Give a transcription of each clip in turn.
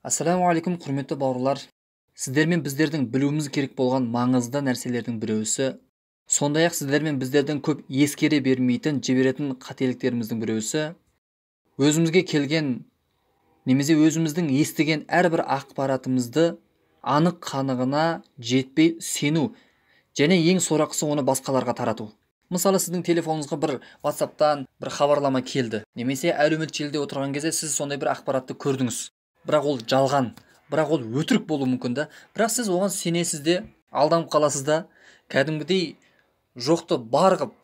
Ассаламу алейкум, құрметті бауырлар. Сіздер мен біздердің білуіміз керек болған маңызды нәрселердің біреусі, сондай-ақ сіздер мен біздердің көп ескере бермейтін, жіберетін қателіктеріміздің біреусі, өзімізге келген немесе өзіміздің естіген әрбір ақпаратымызды анық қанығына жетпей сену, және ең сорақысы оны басқаларға тарату. Мысалы, сіздің телефоныңызға бір WhatsApp-тан бір хабарлама келді, немесе әлеуметтік желіде отырған кезде сіз сондай бір ақпаратты көрдіңіз. Бірақ ол жалған, бірақ ол өтірік болуы мүмкін да. Бірақ сіз оған сенесіз де, алданып қаласыз да, кәдімгідей жоқты бар қылып,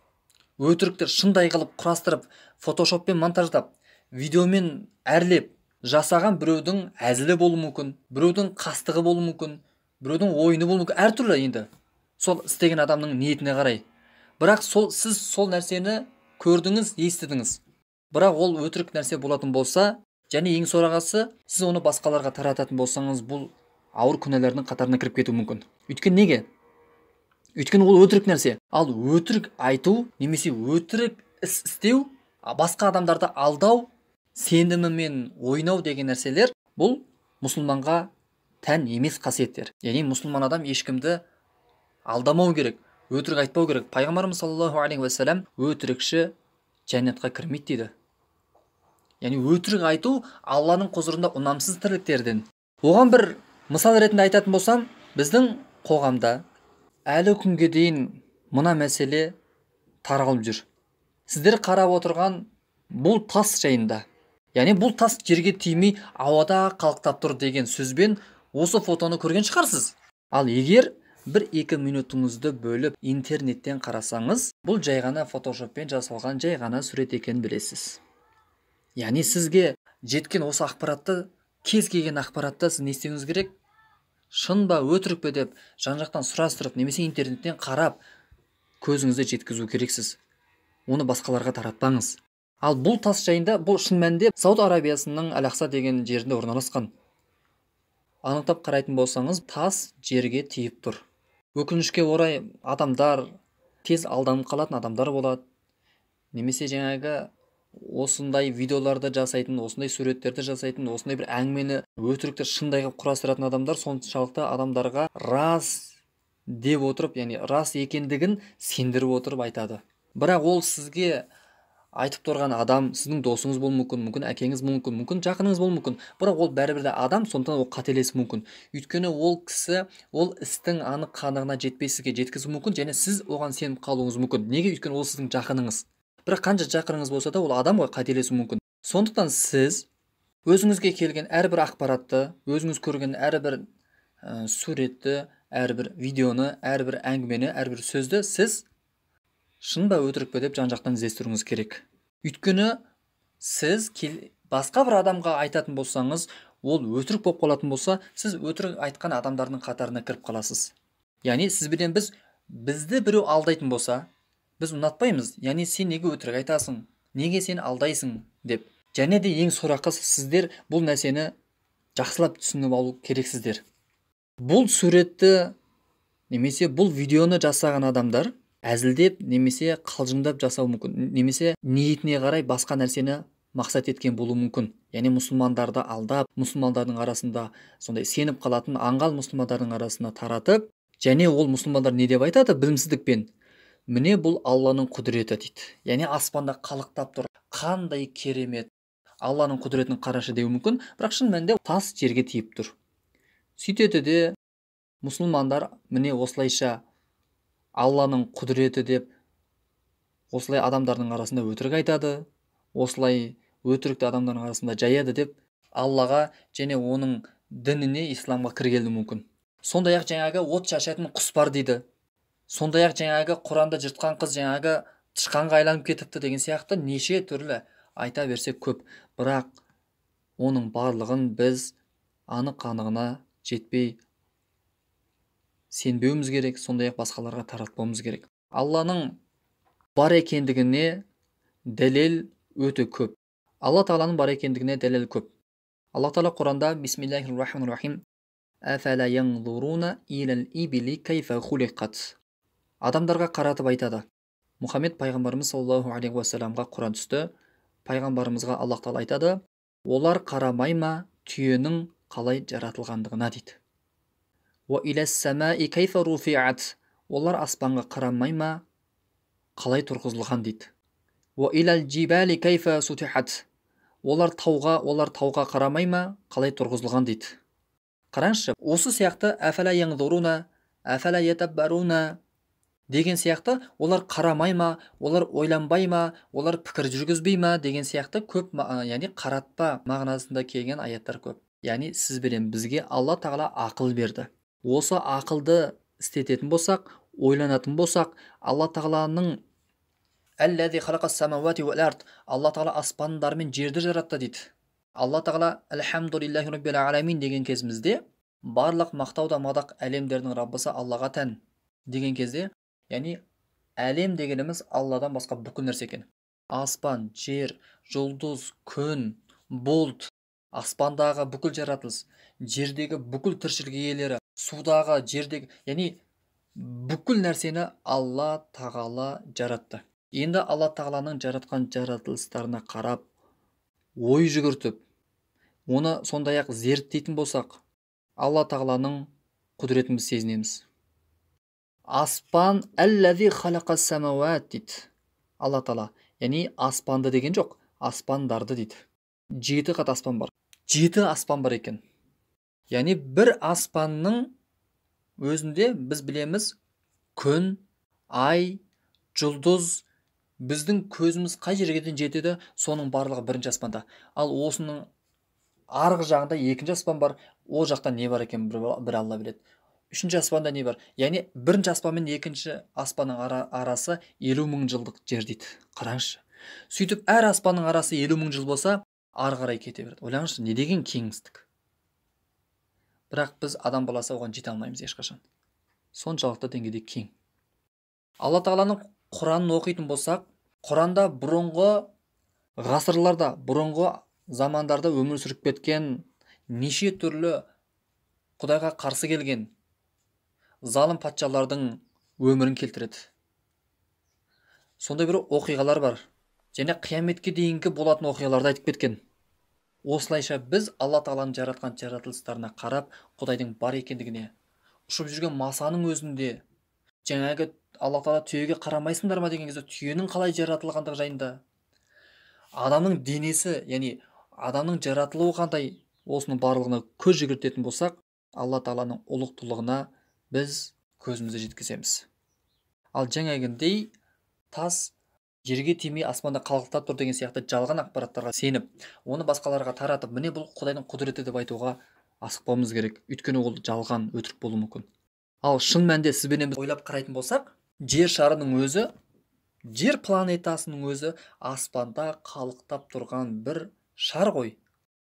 өтірікті шындай қылып құрастырып, фотошоппен монтаждап, видеомен әрлеп жасаған біреудің әзілі болуы мүмкін, біреудің қастығы болуы мүмкін, біреудің ойыны болуы мүмкін, әртүрлі енді. Сол істеген адамның ниетіне қарай. Бірақ сіз сол нәрсені көрдіңіз, естідіңіз. Бірақ ол өтірік нәрсе болатын болса, және ең сорақысы, сіз оны басқаларға тарататын болсаңыз, бұл ауыр күнәлардың қатарына кіріп кетуі мүмкін. Өйткені неге? Өйткені ол өтірік нәрсе. Ал өтірік айту, немесе өтірік іс істеу, басқа адамдарды алдау, сенімімен ойнау деген нәрселер, бұл мұсылманға тән емес қасиеттер. Яғни мұсылман адам ешкімді алдамау керек, өтірік айтпау керек. Пайғамбарымыз саллаллаху алейхи ва саллям өтірікші жәннатқа кірмейді дейді. Яғни өтірік айту Алланың құзырында ұнамсыз тірліктерден. Оған бір мысал ретінде айтатын болсам, біздің қоғамда әлі күнге дейін мына мәселе таралып жүр. Сіздер қарап отырған бұл тас жайында. Яғни бұл тас жерге тимей ауада қалықтап тұр деген сөзбен осы фотоны көрген шығарсыз. Ал егер 1-2 минутыңызды бөліп интернеттен қарасаңыз, бұл жай ғана фотошоппен жасалған жай ғана сурет екенін білесіз. Яғни сізге жеткен осы ақпаратты, кез келген ақпаратты сіз не істеуіңіз керек? Шын ба, өтірік пе деп жан-жақтан сұрастырып, немесе интернеттен қарап, көзіңізді жеткізу керексіз. Оны басқаларға таратпаңыз. Ал бұл тас жайында, бұл шын мәнінде Сауд Арабиясының Әл-Ақса деген жерінде орналасқан. Анықтап қарайтын болсаңыз, тас жерге тиіп тұр. Өкінішке орай адамдар, тез алданып қалатын адамдар болады. Немесе жаңағы осындай видеоларды жасайтын, осындай суреттерді жасайтын, осындай бір әңгімені өтірікті шындай қылып құрастыратын адамдар соншалықты адамдарға рас деп отырып, яғни рас екендігін сендіріп отырып айтады. Бірақ ол сізге айтып тұрған адам сіздің досыңыз болуы мүмкін, мүмкін әкеңіз мүмкін, мүмкін жақыныңыз болуы мүмкін. Бірақ ол бәрібір де адам, сондықтан ол қателесуі мүмкін. Өйткені ол кісі ол істің анық қанығына жетпей сізге жеткізуі мүмкін, және сіз оған сеніп қалуыңыз мүмкін. Неге? Өйткені ол сіздің жақыныңыз. Бірақ қанша жақыныңыз болса да, ол адам ғой, қателесуі мүмкін. Сондықтан сіз өзіңізге келген әрбір ақпаратты, өзіңіз көрген әрбір суретті, әрбір видеоны, әрбір әңгімені, әрбір сөзді сіз шын ба, өтірік пе деп жан-жақтан іздестіруіңіз керек. Өйткені сіз басқа бір адамға айтатын болсаңыз, ол өтірік болып қалатын болса, сіз өтірік айтқан адамдардың қатарына кіріп қаласыз. Яғни сізбенен бізді біреу алдайтын болса, біз ұнатпаймыз. Яғни сен неге өтірік айтасың? Неге сен алдайсың деп. Және де ең сорақысы, сіздер бұл нәрсені жақсылап түсініп алу керексіздер. Бұл суретті немесе бұл видеоны жасаған адамдар әзілдеп немесе қалжыңдап жасауы мүмкін, немесе ниетіне қарай басқа нәрсені мақсат еткен болуы мүмкін. Яғни мұсылмандарды алдап, мұсылмандардың арасында сондай сеніп қалатын аңғал мұсылмандардың арасына таратып, және ол мұсылмандар не деп айтады? Білімсіздікпен. Міне бұл Алланың құдіреті дейді. Яғни аспанда қалықтап тұр. Қандай керемет. Алланың құдіретін қарашы деуі мүмкін, бірақ шын мәнінде тас жерге тиіп тұр. Сөйтеді де мұсылмандар міне осылайша Алланың құдіреті деп осылай адамдардың арасында өтірік айтады, осылай өтірікті адамдардың арасында жаяды деп Аллаға және оның дініне, исламға кіргелі мүмкін. Сондай-ақ жаңағы от шашатын құс бар дейді. Сондай-ақ жаңағы Құранды жыртқан қыз жаңағы тышқанға айланып кетіпті деген сияқты неше түрлі айта берсек көп. Бірақ оның барлығын біз анық қанығына жетпей сенбеуіміз керек, сондай-ақ басқаларға таратпауымыз керек. Алланың бар екендігіне дәлел өте көп. Алла Тағаланың бар екендігіне дәлел көп. Алла Тағала Құранда бисмиллахир-рахманир-рахим «Афала янзуруна илал ибили кайфа хулиқат». Адамдарға қаратып айтады. Мұхаммед пайғамбарымыз саллаллаху алейхи ва салламға Құран түсті. Пайғамбарымызға Аллах Тағала айтады: олар қарамай ма түйенің қалай жаратылғандығына дейді. Уа иләс самаи кайфа руфиат. Олар аспанға қарамай ма, қалай тұрғызылған дейді. Уа иләл джибали кайфа сутихат. Олар тауға қарамай ма, қалай тұрғызылған дейді. Қараңызшы, осы сияқты афала яңзуруна, афала ятаббаруна деген сияқты олар қарамай ма, олар ойланбай ма, олар пікір жүргізбей ма деген сияқты көп, яғни қаратпа мағынасында келген аяттар көп. Яғни сіз бен бізге Алла тағала ақыл берді. Осы ақылды істететін болсақ, ойланатын болсақ, Алла тағаланың әлләзи халақас самауати уәл ард, Алла тағала аспандар мен жерді жаратты дейді. Алла тағала әлхамдулиллахи раббил аламин деген кезімізде барлық мақтау да мадақ әлемдердің Раббысы Аллаға тән деген кезде, яғни әлем дегеніміз Алладан басқа бүкіл нәрсе екен. Аспан, жер, жұлдыз, күн, бұлт, аспандағы бүкіл жаратылыс, жердегі бүкіл тіршілік иелері, судағы, жердегі, яғни бүкіл нәрсені Алла тағала жаратты. Енді Алла тағаланың жаратқан жаратылыстарына қарап, ой жүгіртіп, оны сондай-ақ зерттейтін болсақ, Алла тағаланың құдіретін біз сезінеміз. Аспан әлләзи халақас самауат дейді Алла тағала. Яғни аспанды деген жоқ, аспандарды дейді. 7 қат аспан бар. 7 аспан бар екен. Яғни бір аспанның өзінде біз білеміз күн, ай, жұлдыз, біздің көзіміз қай жерге дейін жетеді, соның барлығы бірінші аспанда. Ал осының арғы жағында екінші аспан бар, ол жақта не бар екен бір Алла біледі. Үшінші аспанда не бар? Яғни бірінші аспан мен екінші аспанның арасы 50 мың жылдық жер дейді. Қараңызшы. Сөйтіп әр аспанның арасы 50 мың жыл болса, ары қарай кете береді. Ойлаңызшы, не деген кеңістік. Бірақ біз адам баласы оған жете алмаймыз ешқашан. Соншалықты деңгейде кең. Алла тағаланың Құранын оқитын болсақ, Құранда бұрынғы ғасырларда, бұрынғы замандарда өмір сүріп кеткен неше түрлі Құдайға қарсы келген залым патшалардың өмірін келтіреді. Сондай бір оқиғалар бар. Және қияметке дейінгі болатын оқиғаларды айтып кеткен. Осылайша біз Алла тағаланың жаратқан жаратылыстарына қарап, Құдайдың бар екендігіне, ұшып жүрген масаның өзінде, жаңағы Алла тағала түйеге қарамайсыңдар ма деген кезде түйенің қалай жаратылғандығы жайында, адамның денесі, яғни адамның жаратылуы қандай, осының барлығына көз жүгіртетін болсақ, Алла тағаланың ұлықтылығына біз көзімізді жеткіземіз. Ал жаңағындай тас жерге тимей аспанда қалықтап тұр деген сияқты жалған ақпараттарға сеніп, оны басқаларға таратып, міне бұл Құдайдың құдіреті деп айтуға асықпауымыз керек. Өйткені ол жалған, өтірік болуы мүмкін. Ал шын мәнінде сіз бен біз ойлап қарайтын болсақ, жер шарының өзі, жер планетасының өзі аспанда қалықтап тұрған бір шар ғой.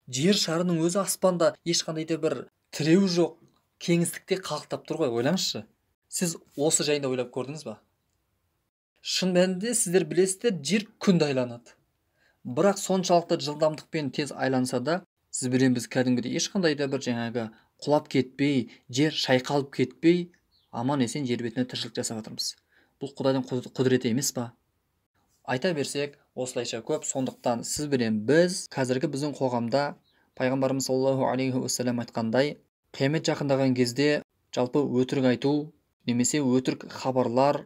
Жер шарының өзі аспанда ешқандай да бір тіреу жоқ, кеңістікте қалықтап тұр ғой. Ойлаңызшы. Сіз осы жайында ойлап көрдіңіз ба? Шын мәнінде сіздер білесіздер, жер күнді айланады. Бірақ соншалықты жылдамдықпен тез айланса да, сіз бен біз кәдімгідей ешқандай да бір жаңағы құлап кетпей, жер шайқалып кетпей, аман есен жер бетінде тіршілік жасап жатырмыз. Бұл Құдайдың құдіреті емес па? Айта берсек, осылайша көп. Сондықтан сіз бен біз қазіргі біздің қоғамда пайғамбарымыз саллаллаху алейхи уассалам айтқандай, қиямет жақындаған кезде жалпы өтірік айту немесе өтірік хабарлар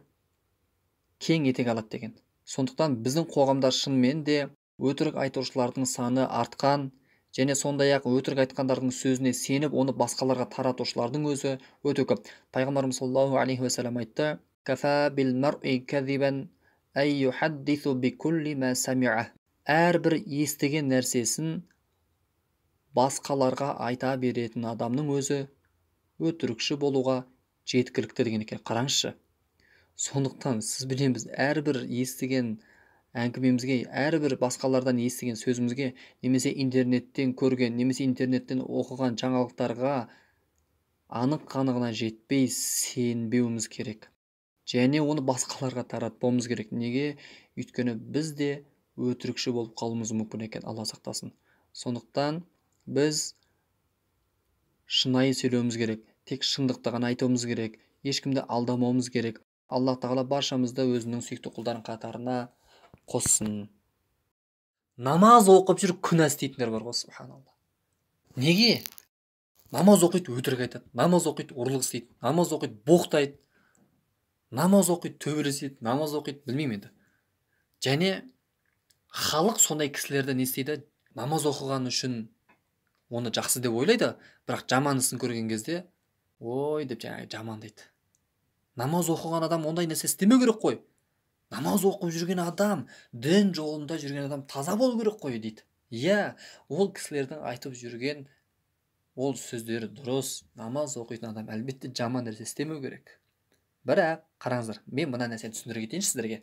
кең етек алады деген. Сондықтан біздің қоғамда шынымен де өтірік айтушылардың саны артқан, және сондай-ақ өтірік айтқандардың сөзіне сеніп, оны басқаларға таратушылардың өзі өте көп. Пайғамбарымыз саллаллаху алейхи уассалам айтты: "Кафа бил мар'i кадибан ай юхаддису бикулли ма сами'a." Әрбір естіген нәрсесін басқаларға айта беретін адамның өзі өтірікші болуға жеткілікті деген екен. Қараңызшы. Сондықтан сіз бен біз әрбір естіген әңгімемізге, әрбір басқалардан естіген сөзімізге, немесе интернеттен көрген, немесе интернеттен оқыған жаңалықтарға анық қанығына жетпей сенбеуіміз керек. Және оны басқаларға таратпауымыз керек. Неге? Өйткені біз де өтірікші болып қалуымыз мүмкін екен, Алла сақтасын. Сондықтан біз шынайы сөйлеуіміз керек. Тек шындықты ғана айтуымыз керек. Ешкімді алдамауымыз керек. Алла тағала баршамызды өзінің сүйікті құлдарының қатарына қоссын. Намаз оқып жүріп күнә істейтіндер бар ғой, субханалла. Неге? намаз оқиды, өтірік айтады, намаз оқиды, ұрлық істейді, намаз оқиды, боқтайды, намаз оқиды, төбелеседі, намаз оқиды, білмеймін енді. Және халық сондай кісілерді не істейді? Намаз оқыған үшін оны жақсы деп ойлайды, бірақ жаман ісін көрген кезде ой деп жаңағы жамандайды. Намаз оқыған адам ондай нәрсе істемеу керек қой. Намаз оқып жүрген адам, дін жолында жүрген адам таза болу керек қой дейді. Иә, ол кісілердің айтып жүрген ол сөздері дұрыс. Намаз оқитын адам әлбетте жаман нәрсе істемеу керек. Бірақ қараңыздар, мен мына нәрсені түсіндіре кетейінші сіздерге.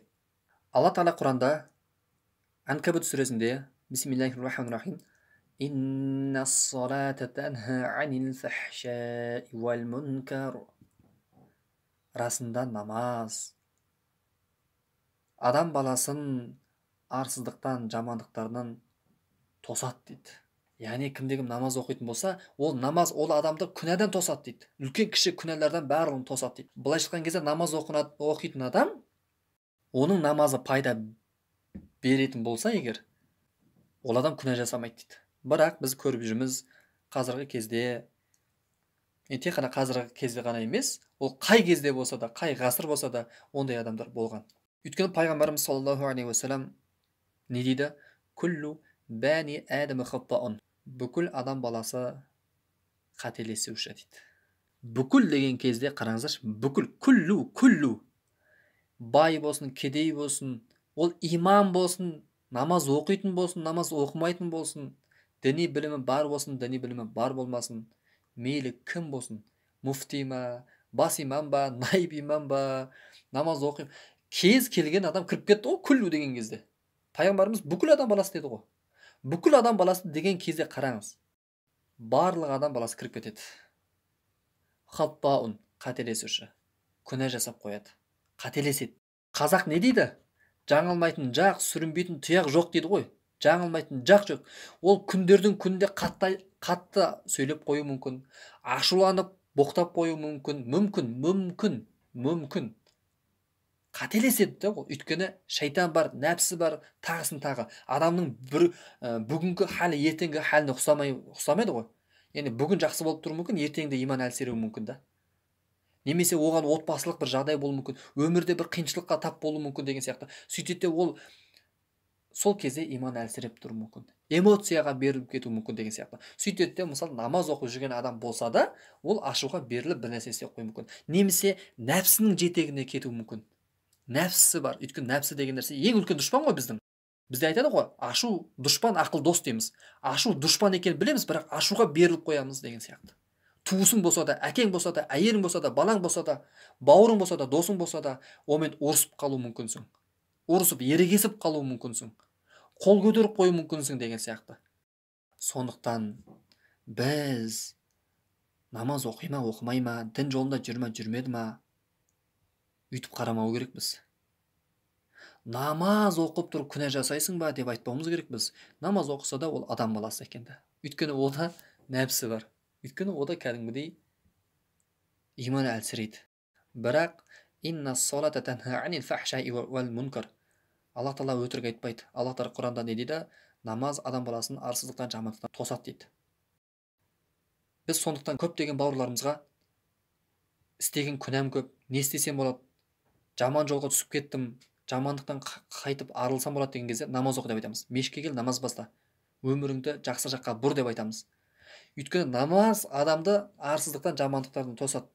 Алла Тағала Құранда Анкабут сүресінде Бисмиллахир-рахманир-рахим Иннас-салата танха анил фахшаи вал мункар. Расында намаз адам баласын арсыздықтан, жамандықтарынан тосады дейді. Яғни кімде-кім намаз оқитын болса, ол намаз ол адамды күнәдан тосады дейді. Үлкен кіші күнәлардан барлығын тосады дейді. Былайша айтқан кезде намаз оқитын адам, оның намазы пайда беретін болса егер, ол адам күнә жасамайды дейді. Бірақ біз көріп жүрміз қазіргі кезде, тек қана қазіргі кезде ғана емес, ол қай кезде болса да, қай ғасыр болса да ондай адамдар болған. Өйткені пайғамбарымыз саллаллаху алейхи уассалам не дейді? Күллу бәни әдімі хаттаун. Бүкіл адам баласы қателесуші дейді. Бүкіл деген кезде қараңыздар, бүкіл, күллу. Бай болсын, кедей болсын, ол имам болсын, намаз оқитын болсын, намаз оқымайтын болсын, діни білімі бар болсын, діни білімі бар болмасын, мейлі кім болсын, муфти ма, бас имам ба, найб имам ба, намаз оқиды. Кез келген адам кіріп кетті ғой, күллу деген кезде. Пайғамбарымыз бүкіл адам баласы деді ғой. Бүкіл адам баласы деген кезде қараңыз. Барлық адам баласы кіріп кетеді. Хаттаун, қателесуші. Күнә жасап қояды. Қателеседі. Қазақ не дейді? Жаңылмайтын жақ, сүрінбейтін тұяқ жоқ дейді ғой. Жаңылмайтын жақ жоқ. Ол күндердің күнінде қатты сөйлеп қою мүмкін. Ашуланып, боқтап қою мүмкін. Мүмкін. Қателеседі де ол. Өйткені шайтан бар, нәпсі бар, тағысын тағы. Адамның бүгінгі халі ертеңгі халіне ұқсамайды ғой. Яғни бүгін жақсы болып тұруы мүмкін, ертеңде иман әлсіреуі мүмкін да. Немесе оған отбасылық бір жағдай болуы мүмкін, өмірде бір қиыншылыққа тап болуы мүмкін деген сияқты. Сөйтеді ол сол кезде иман әлсіреп тұруы мүмкін. Эмоцияға беріліп кетуі мүмкін деген сияқты. Сөйтеді мысалы намаз оқып жүрген адам болса да, ол ашуға беріліп бір нәрсе істеп қоюы мүмкін. Немесе нәпсінің жетегіне кетуі мүмкін. Нәпсі бар. Өйткені нәпсі деген нәрсе ең үлкен дұшпан ғой біздің. Бізде айтады ғой, ашу дұшпан, ақыл дос дейміз. Ашу дұшпан екенін білеміз, бірақ ашуға беріліп қоямыз деген сияқты. Туысың болса да, әкең болса да, әйелің болса да, балаң болса да, бауырың болса да, досың болса да, онымен ұрысып қалу мүмкінсің. Ұрысып, ерегесіп қалу мүмкінсің. Қол көтеріп қою мүмкінсің деген сияқты. Сондықтан біз намаз оқи ма, оқымай ма, дін жолында жүр ме, жүрмеді ма, үйтіп қарамау керекпіз. Намаз оқып тұрып күнә жасайсың ба деп айтпауымыз керекпіз. Намаз оқыса да ол адам баласы екенді. Өйткені ода нәпсі бар. Өйткені ода кәдімгідей иманы әлсірейді. Бірақ иннас-салата танха анил фахшаи вал мункар. Аллах Тағала өтірік айтпайды. Аллах Тағала Құранда не дейді? Намаз адам баласын арсыздықтан, жамандықтан тосады дейді. Біз сондықтан көптеген бауырларымызға істеген күнәм көп, не істесем болады? Жаман жолға түсіп кеттім, жамандықтан қайтып арылсам болады деген кезде намаз оқы деп айтамыз. Мешітке кел, намаз баста. Өміріңді жақсы жаққа бұр деп айтамыз. Өйткені намаз адамды арсыздықтан, жамандықтардан тосады.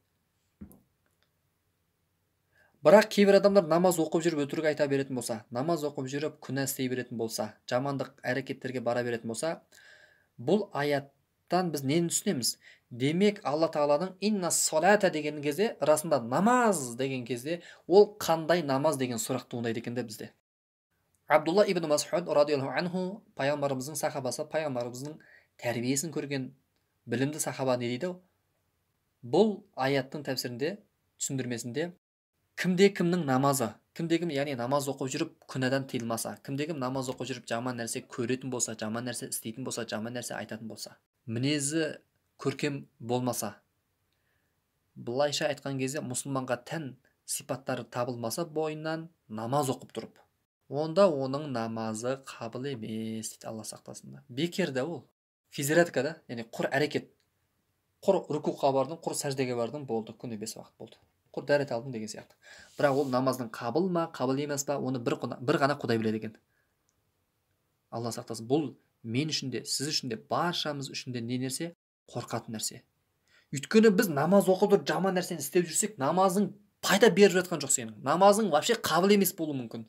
Бірақ кейбір адамдар намаз оқып жүріп өтірік айта беретін болса, намаз оқып жүріп күнә істей беретін болса, жамандық әрекеттерге бара беретін болса, бұл аяттан біз нені түсінеміз? Демек, Алла Тағаланың иннас-салата деген кезде, расында намаз деген кезде, ол қандай намаз деген сұрақ туындайды екен де бізде. Абдулла ибн Мас'уд радиаллаху анху, пайғамбарымыздың сахабасы, пайғамбарымыздың тәрбиесін көрген білімді сахаба не дейді? Бұл аяттың тәпсірінде, түсіндірмесінде, кімде-кімнің намазы, кімде-кім яғни намаз оқып жүріп күнәдан тыйылмаса, кімде-кім намаз оқып жүріп жаман нәрсе көретін болса, жаман нәрсе істейтін болса, жаман нәрсе айтатын болса, мінезі көркем болмаса, былайша айтқан кезде мұсылманға тән сипаттары табылмаса бойынан намаз оқып тұрып, онда оның намазы қабыл емес дейді, Алла сақтасын. Бекер да ол. Физиратика да, яғни құр әрекет. құр рукуға бардың, құр сәждеге бардың, болды, күні 5 уақыт болды. Құр дәрет алдың деген сияқты. Бірақ ол намаздың қабыл ма, қабыл емес па, оны бір ғана Құдай біледі екен. Алла сақтасын. Бұл мен үшін де, сіз үшін де, баршамыз үшін де не нәрсе? Қорқатын нәрсе. Өйткені біз намаз оқып тұрып жаман нәрсені істеп жүрсек, намазың пайда беріп жатқан жоқ сенің. Намазың вообще қабыл емес болуы мүмкін.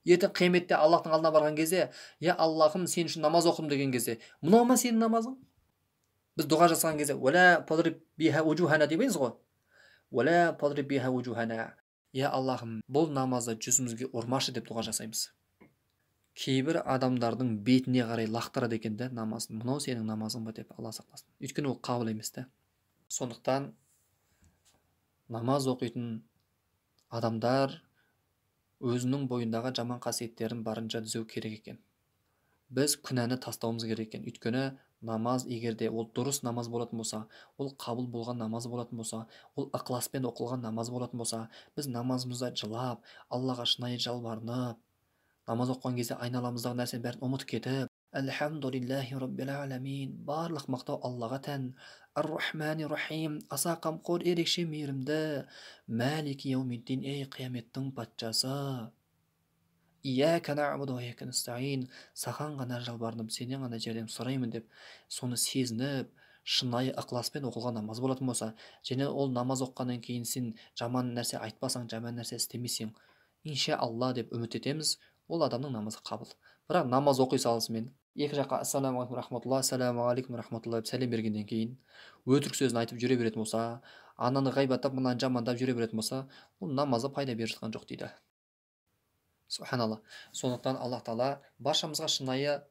Ертең қияметте Аллахтың алдына барған кезде, я Аллахым, сен үшін намаз оқыдым деген кезде, мынау ма сенің намазың? Біз дұға жасаған кезде, уәлә падриб биха уджухана дейміз ғой. Уәлә падриб биха уджухана. Я Аллахым, бұл намазды жүзімізге ұрмашы деп дұға жасаймыз. Кейбір адамдардың бетіне қарай лақтырады екен де намазын. Мынау сенің намазың ба деп, Алла сақтасын. Өйткені ол қабыл емес те. Сондықтан намаз оқитын адамдар өзінің бойындағы жаман қасиеттерін барынша түзеу керек екен. Біз күнәні тастауымыз керек екен. Өйткені намаз егерде ол дұрыс намаз болатын болса, ол қабыл болған намаз болатын болса, ол ықыласпен оқылған намаз болатын болса, біз намазымызда жылап, Аллаға шынайы жалбарынып, намаз оқыған кезде айналамыздағы нәрсенің бәрін ұмытып кетіп, Әлхамдулиллахи Раббил Аламин, барлық мақтау Аллаға тән, Ар-Рахмани Рахим, аса қамқор, ерекше мейірімді, Малики Яумиддин, ей қияметтің патшасы, Ияка нa'буду ва ияка настаин, саған ғана жалбарынып, сенен ғана жәрдем сұраймын деп, соны сезініп, шынайы ықыласпен оқылған намаз болатын болса, және ол намаз оққаннан кейін сен жаман нәрсе айтпасаң, жаман нәрсе істемесең, инша Алла деп үміт етеміз, ол адамның намазы қабыл. Бірақ намаз оқи салысымен екі жаққа ассаламу алейкум рахматулла, ассаламу алейкум рахматулла деп сәлем бергеннен кейін өтірік сөзін айтып жүре беретін болса, ананы ғайбаттап, мынаны жамандап жүре беретін болса, ол намазы пайда беріп жатқан жоқ дейді. Субханалла. Сондықтан Аллах Тағала баршамызға шынайы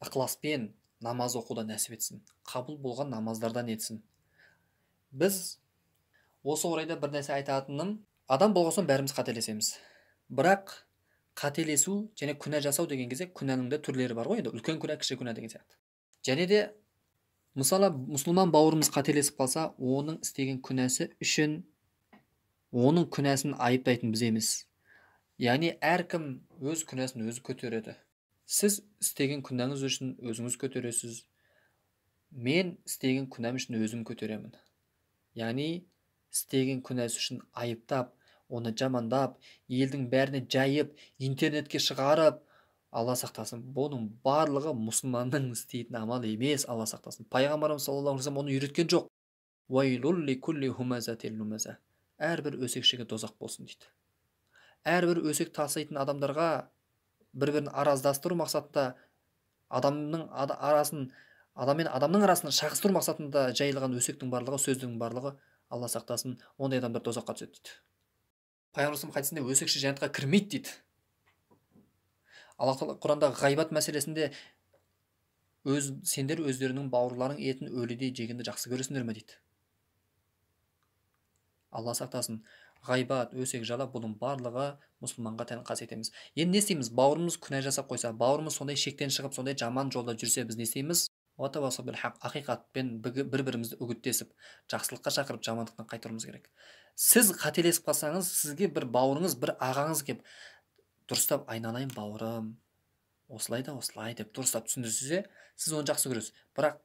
ықыласпен намаз оқуды нәсіп етсін. Қабыл болған намаздардан етсін. Біз осы орайда бір нәрсе айтатыным, адам болған соң бәріміз қателесеміз. Бірақ қателесу және күнә жасау деген кезде күнәнің де түрлері бар ғой, енді үлкен күнә, кіші күнә деген сияқты. Және де мысалы мұсылман бауырымыз қателесіп қалса, оның істеген күнәсі үшін оның күнәсін айыптайтын біз емес. Яғни әркім өз күнәсін өзі көтереді. Сіз істеген күнәңіз үшін өзіңіз көтересіз. Мен істеген күнәм үшін өзім көтеремін. Яғни істеген күнәсі үшін айыптап, оны жамандап, елдің бәріне жайып, интернетке шығарып, Алла сақтасын, бұның барлығы мұсылманның істейтін амал емес, Алла сақтасын. Пайғамбарымыз саллаллаху алейхи вассалам оны үйреткен жоқ. Уайлул ликулли хумазатил лумаза. Әрбір өсекшіге дозақ болсын дейді. Әрбір өсек таситын адамдарға бір-бірін араздастыру мақсатында, адамның арасын шағыстыру мақсатында жайылған өсектің барлығы, сөздің барлығы, Алла сақтасын, ондай адамдар дозаққа түседі дейді. Пайғамбарымыз хадисінде өсекші жәннатқа кірмейді дейді. Алла Тағала Құрандағы ғайбат мәселесінде сендер өздерінің бауырларың етін өлідей жегенді жақсы көресіңдер ме дейді. Алла сақтасын, ғайбат, өсек жалап, бұның барлығы мұсылманға тән қасиет емес. Енді не істейміз? Бауырымыз күнә жасап қойса, бауырымыз сондай шектен шығып, сондай жаман жолда жүрсе, біз не істейміз? Ақиқатпен бір-бірімізді үгіттесіп, жақсылыққа шақырып, жамандықтан қайтаруымыз керек. Сіз қателесіп қалсаңыз, сізге бір бауырыңыз, бір ағаңыз кеп, дұрыстап, айналайын бауырым, осылай да осылай деп дұрыстап түсіндірсе, сіз оны жақсы көресіз. Бірақ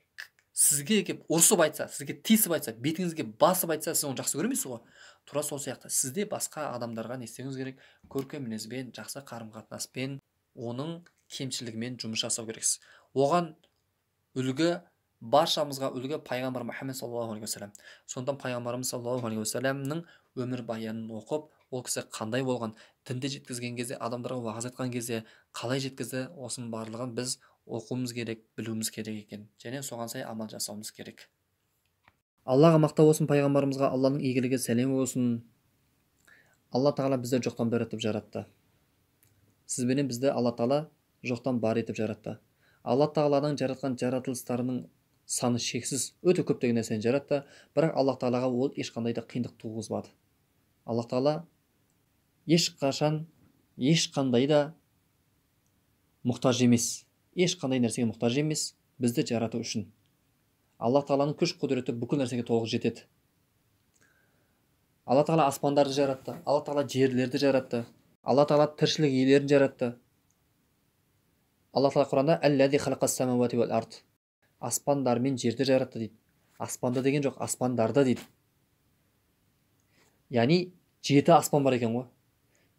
сізге кеп ұрсып айтса, сізге тиісіп айтса, бетіңізге басып айтса, сіз оны жақсы көремейсіз ғой. Тура сол сияқты сізде басқа адамдарға не істеуіңіз керек? Көркем мінезбен, жақсы қарым-қатынаспен, оның кемшілігімен жұмыс жасау керексіз. Оған үлгі, баршамызға үлгі пайғамбар Мұхаммед саллаллаху алейхи вассалам. Сондықтан пайғамбарымыз саллаллаху алейхи вассаламның өмір баянын оқып, ол кісі қандай болған, дінді жеткізген кезде, адамдарға уағыз айтқан кезде қалай жеткізді, осының барлығын біз оқуымыз керек, білуіміз керек екен. Және соған сай амал жасауымыз керек. Аллаға мақтау болсын, пайғамбарымызға Алланың игілігі сәлем болсын. Алла Тағала бізді жоқтан бар етіп жаратты. Сізбенен бізді Алла Тағала жоқтан бар етіп жаратты. Алла Тағаланың жаратқан жаратылыстарының саны шексіз, өте көптеген нәрсені жаратты, бірақ Алла Тағалаға ол ешқандай да қиындық туғызбады. Алла Тағала ешқашан, ешқандай да мұқтаж емес, ешқандай нәрсеге мұқтаж емес, бізді жарату үшін. Алла Тағаланың күш құдіреті бүкіл нәрсеге толық жетеді. Алла Тағала аспандарды жаратты, Алла Тағала жерлерді жаратты, Алла Тағала тіршілік иелерін жаратты. Алла Тағала Құранда «Әлләзи халақас самауати вал ард». аспандар мен жерді жаратты дейді. Аспанда деген жоқ, аспандарда дейді. Яғни 7 аспан бар екен ғой.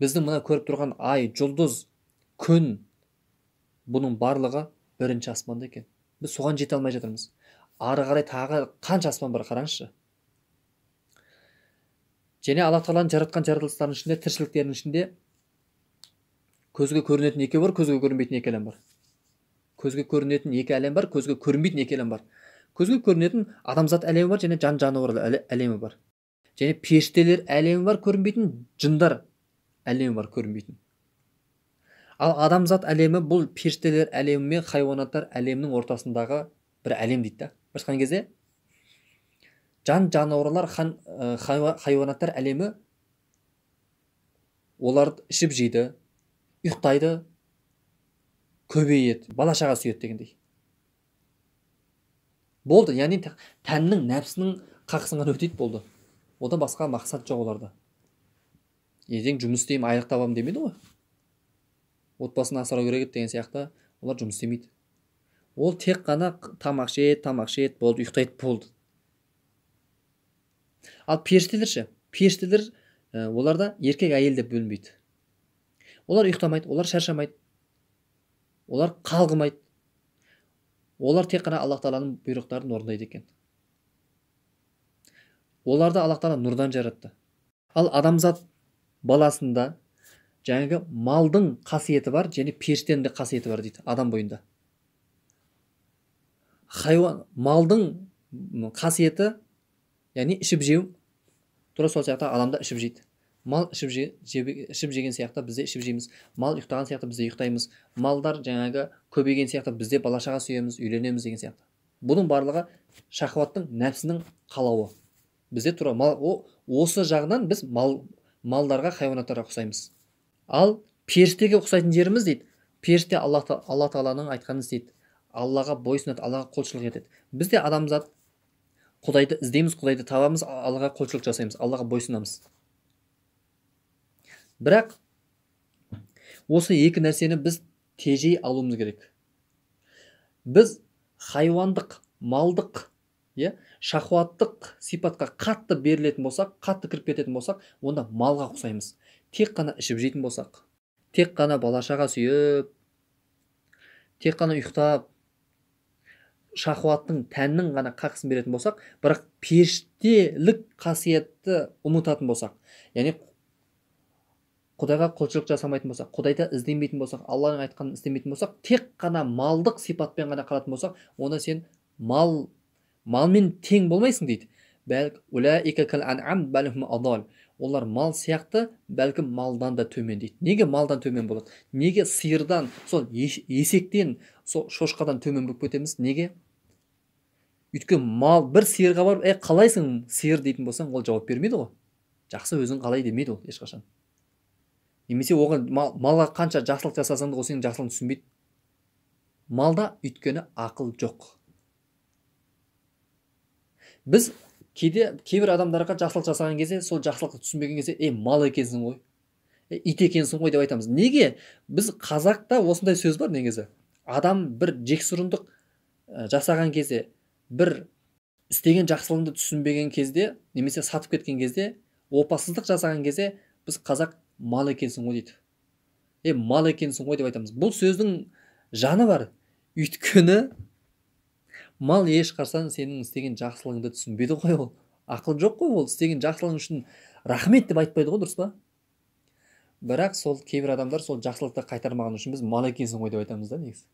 Біздің мына көріп тұрған ай, жұлдыз, күн, бұның барлығы бірінші аспанда екен. Біз соған жете алмай жатырмыз. Ары қарай тағы қанша аспан бар, қараңызшы. Және Алла Тағаланың жаратқан жаратылыстарының ішінде, тіршіліктерінің ішінде көзге көрінетін екі бар, көзге көрінбейтін екі әлем бар. Көзге көрінетін екі әлем бар, көзге көрінбейтін екі әлем бар. Көзге көрінетін адамзат әлемі бар, және жан-жануар әлемі бар. Және періштелер әлемі бар, көрінбейтін, жындар әлемі бар, көрінбейтін. Ал адамзат әлемі бұл періштелер әлемі мен хайуанаттар әлемінің ортасындағы бір әлем дейді. Бір айтқан кезде жан-жануарлар, хайуанаттар әлемі олар ішіп жейді, ұйықтайды, көбейеді, бала шаға сүйеді дегендей. Болды, яғни тәннің, нәпсінің қақсынған өтейді, болды. Одан басқа мақсат жоқ оларда. Ертең жұмыс істеймін, айлық табамын демейді ғой. Отбасын асырау керек деген сияқты олар жұмыс істемейді. Ол тек қана тамақ жейді, болды, ұйықтайды, болды. Ал періштелер періштелер оларда еркек әйел деп бөлінбейді. Олар ұйықтамайды, олар шаршамайды, олар қалғымайды. Олар тек қана Аллах Тағаланың бұйрықтарын орындайды екен. Оларды Аллах Тағала нұрдан жаратты. Ал адамзат баласында жаңағы малдың қасиеті бар, және періштенің де қасиеті бар дейді, адам бойында. Малдың қасиеті, яғни ішіп жеу, тура сол сияқты адамда ішіп жейді. Мал ішіп жеген сияқты бізде ішіп жейміз. Мал ұйықтаған сияқты бізде ұйықтаймыз. Малдар жаңағы көбейген сияқты бізде бала шаға сүйеміз, үйленеміз деген сияқты. Бұның барлығы шахуаттың, нәпсінің қалауы. Бізде тура осы жағынан біз малдарға, хайуанаттарға ұқсаймыз. Ал періштеге ұқсайтын жеріміз дейді. Періште Алла Тағаланың айтқанын істейді. Аллаға бойсынады, Аллаға құлшылық етеді. Біз де адамзат Құдайды іздейміз, Құдайды табамыз, Аллаға құлшылық жасаймыз, Аллаға бойсынамыз. Бірақ осы екі нәрсені біз тежей алуымыз керек. Біз хайуандық, малдық, шахуаттық сипатқа қатты берілетін болсақ, қатты кіріп кететін болсақ, онда малға ұқсаймыз. Тек қана ішіп жейтін болсақ, тек қана бала шаға сүйіп, тек қана ұйықтап, шахуаттың, тәннің ғана қақсын беретін болсақ, бірақ періштелік қасиетті ұмытатын болсақ, яғни Құдайға құлшылық жасамайтын болсақ, Құдайды іздемейтін болсақ, Алланың айтқанын істемейтін болсақ, тек қана малдық сипатпен ғана қалатын болсақ, онда сен малмен тең болмайсың дейді. Олар мал сияқты, бәлкім малдан да төмен дейді. Неге малдан төмен болады? Неге сиырдан, сол есектен, сол шошқадан төмен болып кетеміз? Неге? Өйткені мал бір сиырға барып, қалайсың сиыр дейтін болсаң, ол жауап бермейді ғой. Жақсы, өзің қалай демейді ол ешқашан. Немесе оған малға қанша жақсылық жасасаң да ол сенің жақсылығын түсінбейді. Малда өйткені ақыл жоқ. Біз кейбір адамдарға жақсылық жасаған кезде, сол жақсылықты түсінбеген кезде, мал екенсің ғой, ит екенсің ғой деп айтамыз. Неге? Біз қазақта осындай сөз бар негізі. Адам бір жексұрындық жасаған кезде, бір істеген жақсылығыңды түсінбеген кезде, немесе сатып кеткен кезде, опасыздық жасаған кезде, біз қазақ мал екенсің ғой дейді. Мал екенсің ғой деп айтамыз. Бұл сөздің жаны бар. Өйткені мал ешқашан сенің істеген жақсылығыңды түсінбейді ғой ол. Ақыл жоқ қой ол. Істеген жақсылығың үшін рахмет деп айтпайды ғой, дұрыс па? Бірақ сол кейбір адамдар сол жақсылықты қайтармаған үшін біз мал екенсің ғой деп айтамыз да негізі.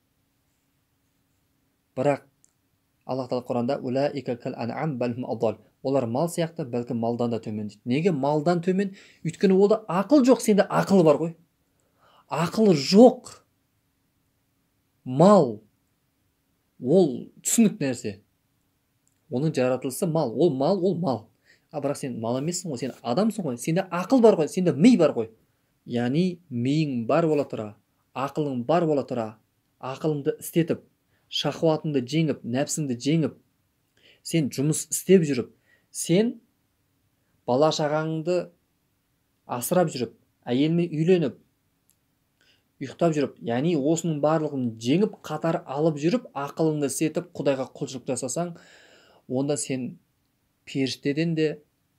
Бірақ Аллах Тағала Құранда олар мал сияқты, бәлкім малдан да төмен дейді. Неге малдан төмен? Өйткені олда ақыл жоқ, сенде ақыл бар ғой. Ақыл жоқ. Мал ол түсінік нәрсе. Оның жаратылысы мал. Ол мал. Бірақ сен мал емессің ғой, сен адамсың ғой. Сенде ақыл бар ғой, сенде ми бар ғой. Яғни миың бар бола тұра, ақылың бар бола тұра, ақылыңды істетіп, шахуатыңды жеңіп, нәпсіңді жеңіп, сен жұмыс істеп жүріп, сен бала шағаңды асырап жүріп, әйелмен үйленіп, ұйықтап жүріп, яғни осының барлығын жеңіп қатар алып жүріп ақылыңды сетіп Құдайға құлшылық жасасаң, онда сен періштеден де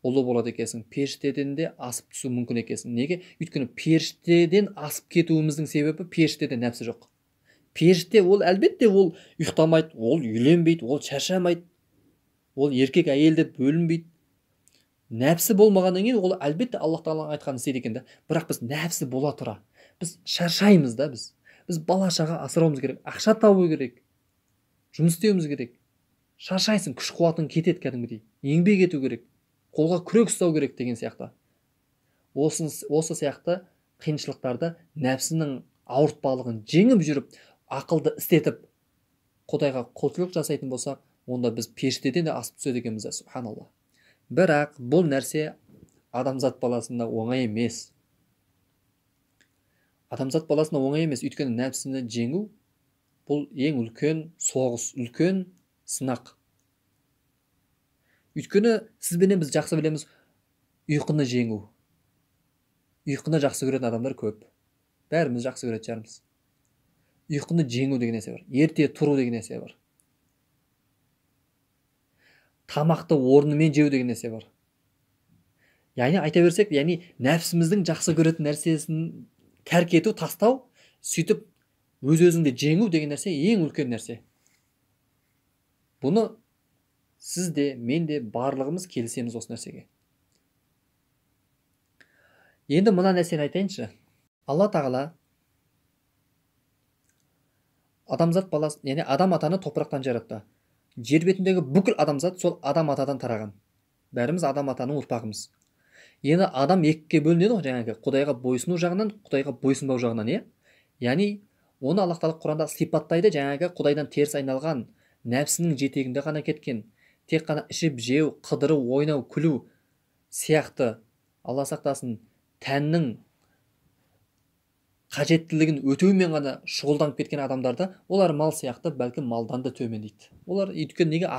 ұлы болады екенсің, періштеден де асып түсу мүмкін екенсің. Неге? Өйткені періштеден асып кетуіміздің себебі періштеде нәпсі жоқ. Періште ол әлбетте ол ұйықтамайды, ол үйленбейді, ол шаршамайды, ол еркек әйелде бөлінбейді. Нәпсі болмағаннан кейін ол әлбетте Аллах тағаланың айтқанын істейді екен да. Бірақ біз нәпсі бола тұра біз шаршаймыз да. Біз бала шаға асырауымыз керек, ақша табу керек, жұмыс істеуіміз керек. Шаршайсың, күш қуатың кетеді кәдімгідей, еңбек ету керек, қолға күрек ұстау керек деген сияқты. Осы сияқты қиыншылықтарды нәпсінің ауыртпалығын жеңіп жүріп, ақылды істетіп, Құдайға құлшылық жасайтын болсақ, онда біз періштеден де асып түседі екенбіз, субханалла. Бірақ бұл нәрсе адамзат баласында оңай емес. Адамзат баласында оңай емес, өйткені нәпсіні жеңу бұл ең үлкен соғыс, үлкен сынақ. Өйткені сізбенен біз жақсы білеміз, ұйқыны жеңу. Ұйқыны жақсы көретін адамдар көп. Бәріміз жақсы көретін шығармыз. Ұйқыны жеңу деген нәрсе бар. Ерте тұру деген нәрсе бар. Тамақты орнымен жеу деген нәрсе бар. Яғни айта берсек, яғни нәпсіміздің жақсы көретін нәрсесін тәрк ету, тастау, сөйтіп өз-өзіңді жеңу деген нәрсе ең үлкен нәрсе. Бұны сіз де, мен де барлығымыз келісеміз осы нәрсеге. Енді мына нәрсені айтайыншы. Алла тағала адамзат баласы, яғни адам атаны топырақтан жаратты. Жер бетіндегі бүкіл адамзат сол адам атадан тараған. Бәріміз адам атаның ұрпағымыз. Енді адам екіге бөлінеді ғой, жаңағы Құдайға бойсыну жағынан, Құдайға бойсынбау жағынан, яғни оны Аллах тағала Құранда сипаттайды, жаңағы Құдайдан теріс айналған, нәпсінің жетегінде ғана кеткен, тек қана ішіп жеу, қыдыру, ойнау, күлу сияқты, Алла сақтасын, тәннің қажеттілігін өтеумен ғана шұғылданып кеткен адамдарды, олар мал сияқты, бәлкім малдан да төмен дейді. Олар өйткені неге?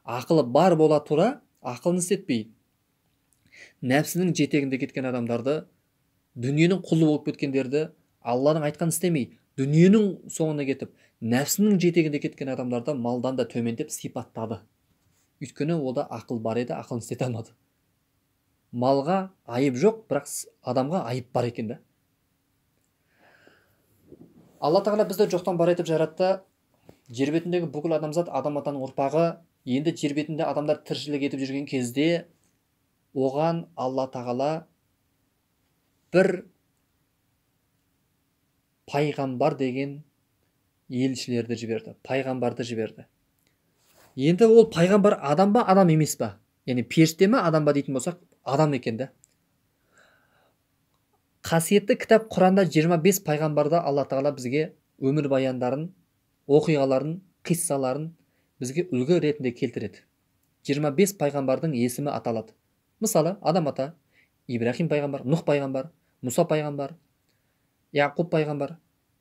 Ақылы бар бола тұра, ақылын істетпей, нәпсінің жетегінде кеткен адамдарды, дүниенің құлы болып кеткендерді, Алланың айтқанын істемей, дүниенің соңына кетіп, нәпсінің жетегінде кеткен адамдарды малдан да төмен деп сипаттады. Өйткені ода ақыл бар еді, ақылын істете алмады. Малға айып жоқ, бірақ адамға айып бар екен да. Алла тағала бізді жоқтан бар етіп жаратты. Жер бетіндегі бүкіл адамзат адам атаның ұрпағы. Енді жер бетінде адамдар тіршілік етіп жүрген кезде оған Алла тағала бір пайғамбар деген елшілерді жіберді, пайғамбарды жіберді. Енді ол пайғамбар адам ба, адам емес па? Яғни періште ме, адам ба дейтін болсақ, адам екен да. Қасиетті кітап Құранда 25 пайғамбарды Алла тағала бізге өмір баяндарын, оқиғаларын, қиссаларын бізге үлгі ретінде келтіреді. 25 пайғамбардың есімі аталады. Мысалы, адам ата Ибрахим пайғамбар, Нұх пайғамбар, Мұса пайғамбар, Яқуб пайғамбар,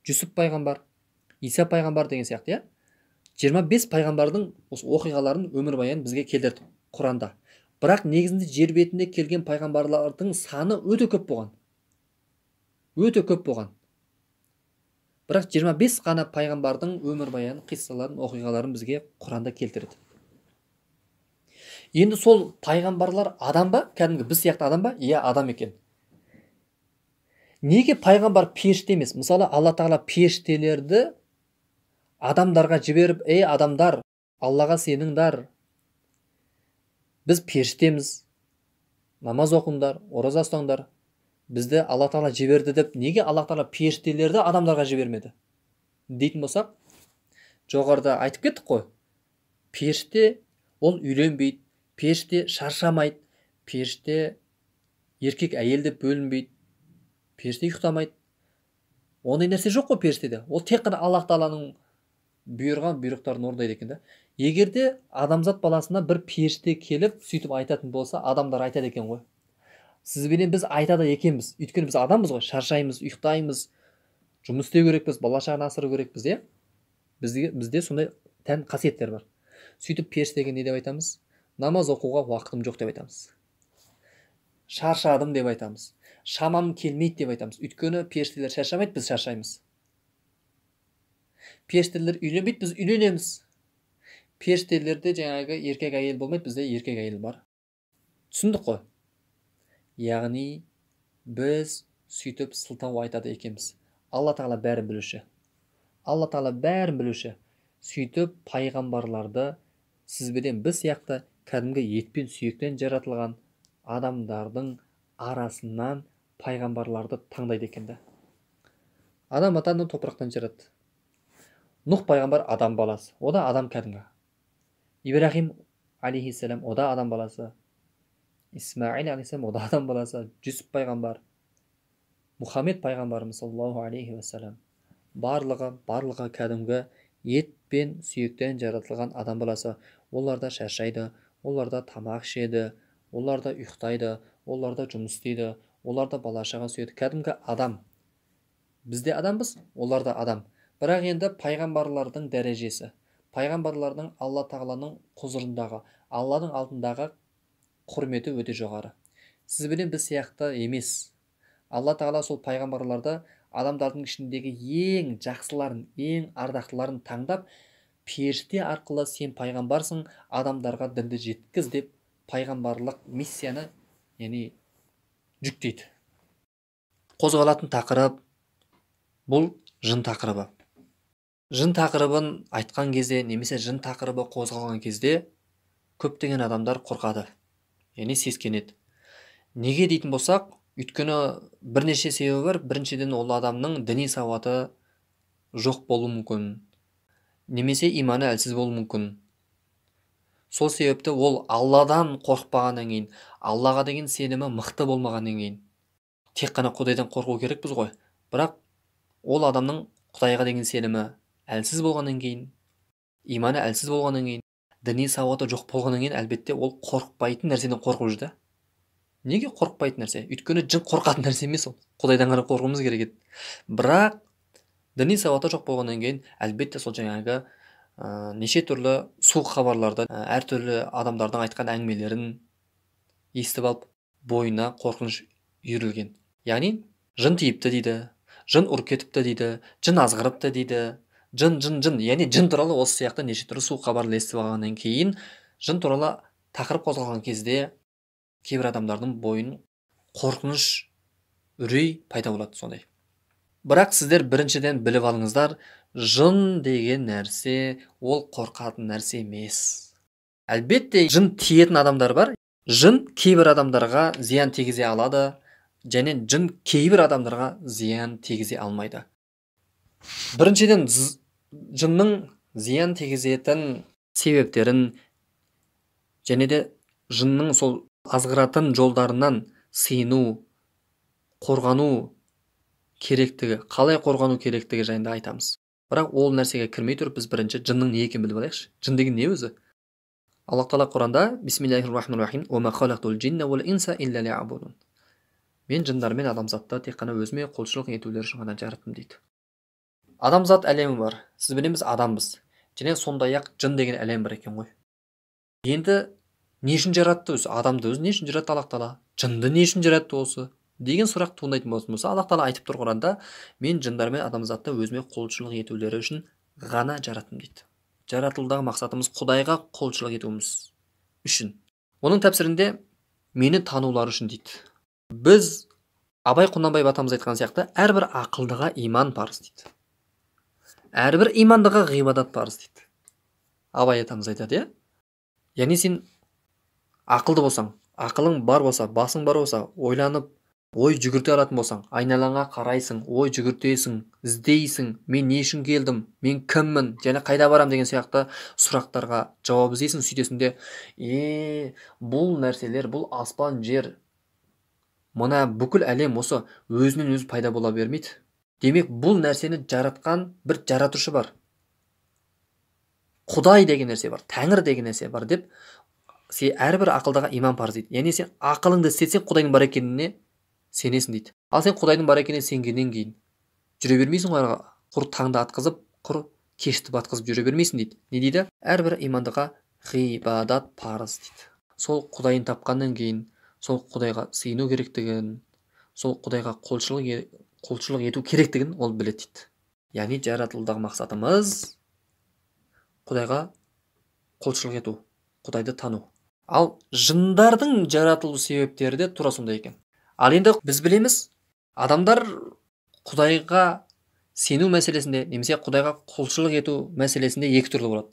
Жүсіп пайғамбар, Иса пайғамбар деген сияқты, 25 пайғамбардың осы оқиғаларын, өмір баянын бізге келтірді Құранда. Бірақ негізінде жер бетінде келген пайғамбарлардың саны өте көп болған. Өте көп болған. Бірақ 25 қана пайғамбардың өмір баянын, қиссаларын, оқиғаларын бізге Құранда келтіреді. Енді сол пайғамбарлар адам ба? Кәдімгі біз сияқты адам ба? Иә, адам екен. Неге пайғамбар періште емес? Мысалы, Алла тағала періштелерді адамдарға жіберіп, ей адамдар, Аллаға сеніңдер, біз періштеміз, намаз оқыңдар, ораза ұстаңдар, бізді Алла тағала жіберді деп, неге Алла тағала періштелерді адамдарға жібермеді дейтін болсақ, жоғарыда айтып кеттік қой, періште ол үйленбейді, періште шаршамайды, періште еркек әйелде бөлінбейді, періште ұйықтамайды. Ондай нәрсе жоқ қой періштеде. Ол тек қана Аллах тағаланың бұйырған бұйрықтарын орындайды екен да. Егерде адамзат баласына бір періште келіп сөйтіп айтатын болса, адамдар айтады екен ғой. Сізбенен біз айтады екенбіз. Өйткені біз адамбыз ғой, шаршаймыз, ұйықтаймыз, жұмыс істеу керекпіз, бала шағаны асырау керекпіз, бізде сондай тән қасиеттер бар. Сөйтіп періштеге не деп айтамыз? Намаз оқуға уақытым жоқ деп айтамыз. шаршадым деп айтамыз, шамам келмейді деп айтамыз. Өйткені періштелер шаршамайды, біз шаршаймыз. Періштелер үйленбейді, біз үйленеміз. Періштелерде жаңағы еркек әйел болмайды, бізде еркек әйел бар. Түсіндік қой? Яғни біз сөйтіп сылтау айтады екенбіз. Алла тағала бәрін білуші. Алла тағала бәрін білуші. Сөйтіп пайғамбарларды сізбенен біз сияқты кәдімгі етпен сүйектен жаратылған адамдардың арасынан пайғамбарларды таңдайды екенді. Адам атаны топырақтан жаратты. Нұх пайғамбар адам баласы, о да адам кәдімгі. Ибрахим алейхиссалам, о да адам баласы. Исмаил алейхиссалам, о да адам баласы. Жүсіп пайғамбар, Мұхаммед пайғамбарымыз саллаллаху алейхи уассалам, барлығы кәдімгі ет пен сүйектен жаратылған адам баласы. Олар да шаршайды, олар да тамақ ішеді, олар да ұйықтайды, олар да жұмыс істейді, олар да бала шаға сүйеді. Кәдімгі адам. Біз де адамбыз, олар да адам. Бірақ енді пайғамбарлардың дәрежесі, пайғамбарлардың Алла тағаланың құзырындағы, Алладың алдындағы құрметі өте жоғары. Сіз білен біз сияқты емес. Алла тағала сол пайғамбарларды адамдардың ішіндегі ең жақсыларын, ең ардақтыларын таңдап, періште арқылы сен пайғамбарсың, адамдарға дінді жеткіз деп пайғамбарлық миссияны, яғни жүктейді. Қозғалатын тақырып бұл жын тақырыбы. Жын тақырыбын айтқан кезде, немесе жын тақырыбы қозғалған кезде көптеген адамдар қорқады, яғни сескенеді. Неге дейтін болсақ, өйткені бірнеше себебі бар. Біріншіден, ол адамның діни сауаты жоқ болуы мүмкін, немесе иманы әлсіз болуы мүмкін. Сол себепті ол Алладан қорықпағаннан кейін, Аллаға деген сенімі мықты болмағаннан кейін, тек қана Құдайдан қорқу керекпіз ғой. Бірақ ол адамның Құдайға деген сенімі әлсіз болғаннан кейін, иманы әлсіз болғаннан кейін, діни сауаты жоқ болғаннан кейін, әлбетте ол қорықпайтын нәрседен қорқып жүр да. Неге қорықпайтын нәрсе? Өйткені жын қорқатын нәрсе емес ол. Құдайдан ғана қорқуымыз керек еді. Бірақ діни сауаты жоқ болғаннан кейін, әлбетте сол жаңағы неше түрлі суық хабарларды, әртүрлі адамдардың айтқан әңгімелерін естіп алып, бойына қорқыныш үйірілген. Яғни жын тиіпті дейді, жын ұрып кетіпті дейді, жын азғырыпты дейді. Жын. Яғни жын туралы осы сияқты неше түрлі суық хабарды естіп алғаннан кейін, жын туралы тақырып қозғалған кезде кейбір адамдардың бойын қорқыныш, үрей пайда болады сондай. Бірақ сіздер біріншіден біліп алыңыздар, жын деген нәрсе ол қорқатын нәрсе емес. Әлбетте жын тиетін адамдар бар. Жын кейбір адамдарға зиян тигізе алады, және жын кейбір адамдарға зиян тигізе алмайды. Біріншіден жынның зиян тигізетін себептерін, және де жынның сол азғыратын жолдарынан сыйыну, қорғану керектігі, қалай қорғану керектігі жайында айтамыз. Бірақ ол нәрсеге кірмей тұрып, біз бірінші жынның не екенін біліп алайықшы. Жын деген не өзі? Аллах тағала Құранда бисмиллахир-рахманир-рахим уа ма халақтул джинна уал инса илля лиъабудун. Мен жындар мен адамзатты тек қана өзіме құлшылық етулері үшін ғана жараттым дейді. Адамзат әлемі бар. Сіз білеміз, адамбыз. Және сондай-ақ жын деген әлем бар екен ғой. Енді не үшін жаратты өзі? Адамды өзі не үшін жаратты Аллах тағала? Жынды не үшін жаратты осы? Деген сұрақ туындайтын болса, Аллах тағала айтып тұр Құранда, мен жындар мен адамзатты өзіме құлшылық етулері үшін ғана жараттым дейді. Жаратылудағы мақсатымыз Құдайға құлшылық етуіміз үшін. Оның тәпсірінде мені танулары үшін дейді. Біз Абай Құнанбаев атамыз айтқан сияқты, әрбір ақылдыға иман парыз дейді. Әрбір имандыға ғибадат парыз дейді. Абай атамыз айтады, иә? Яғни сен ақылды болсаң, ақылың бар болса, басың бар болса, ойланып, ой жүгірте алатын болсаң, айналаңа қарайсың, ой жүгіртесің, іздейсің, мен не үшін келдім, мен кіммін, және қайда барам деген сияқты сұрақтарға жауап іздейсің, сөйтесің де, бұл нәрселер, бұл аспан, жер, мына бүкіл әлем осы өзінен өзі пайда бола бермейді. Демек, бұл нәрсені жаратқан бір жаратушы бар. Құдай деген нәрсе бар, Тәңір деген нәрсе бар деп, сен әрбір ақылдаға иман парыз дейді. Яғни сен ақылыңды істесең, Құдайдың бар екеніне сенесің дейді. Ал сен Құдайдың бар екеніне сенгеннен кейін жүре бермейсің ғой, құр таңды атқызып, құр кешті батқызып жүре бермейсің дейді. Не дейді? Әрбір имандыға ғибадат парыз дейді. Сол Құдайын тапқаннан кейін, сол Құдайға сыйыну керектігін, сол Құдайға құлшылық ету керектігін ол біледі дейді. Яғни жаратылудағы мақсатымыз Құдайға құлшылық ету, Құдайды тану. Ал жындардың жаратылу себептері де тура сондай екен. Ал енді біз білеміз, адамдар Құдайға сену мәселесінде немесе Құдайға құлшылық ету мәселесінде екі түрлі болады.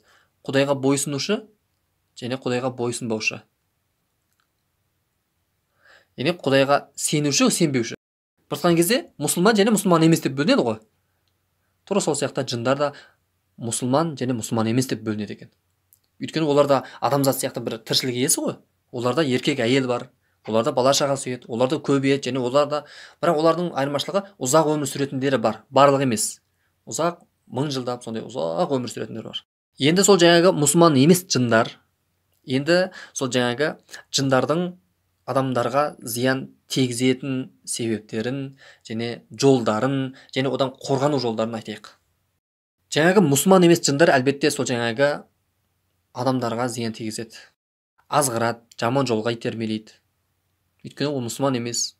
Құдайға бойсынушы және Құдайға бойсынбаушы. Яғни Құдайға сенуші, сенбеуші. Біртқан кезде мұсылман және мұсылман емес деп бөлінеді ғой. Тура сол сияқты жындар да мұсылман және мұсылман емес деп бөлінеді екен. Өйткені оларда адамзат сияқты бір тіршілік иесі ғой. Оларда еркек әйел бар, оларда бала шаға сүйеді, оларда көбейеді және оларда, бірақ олардың айырмашылығы ұзақ өмір сүретіндері бар, барлығы емес. Ұзақ 1000 жылдап сондай ұзақ өмір сүретіндер бар. Енді сол жаңағы мұсылман емес жындар, енді сол жаңағы жындардың адамдарға зиян тигізетін себептерін және жолдарын және одан қорғану жолдарын айтайық. Жаңағы мұсылман емес жындар әлбетте сол жаңағы адамдарға зиян тигізеді. Азғырады, жаман жолға итермелейді. Өйткені ол мұсылман емес,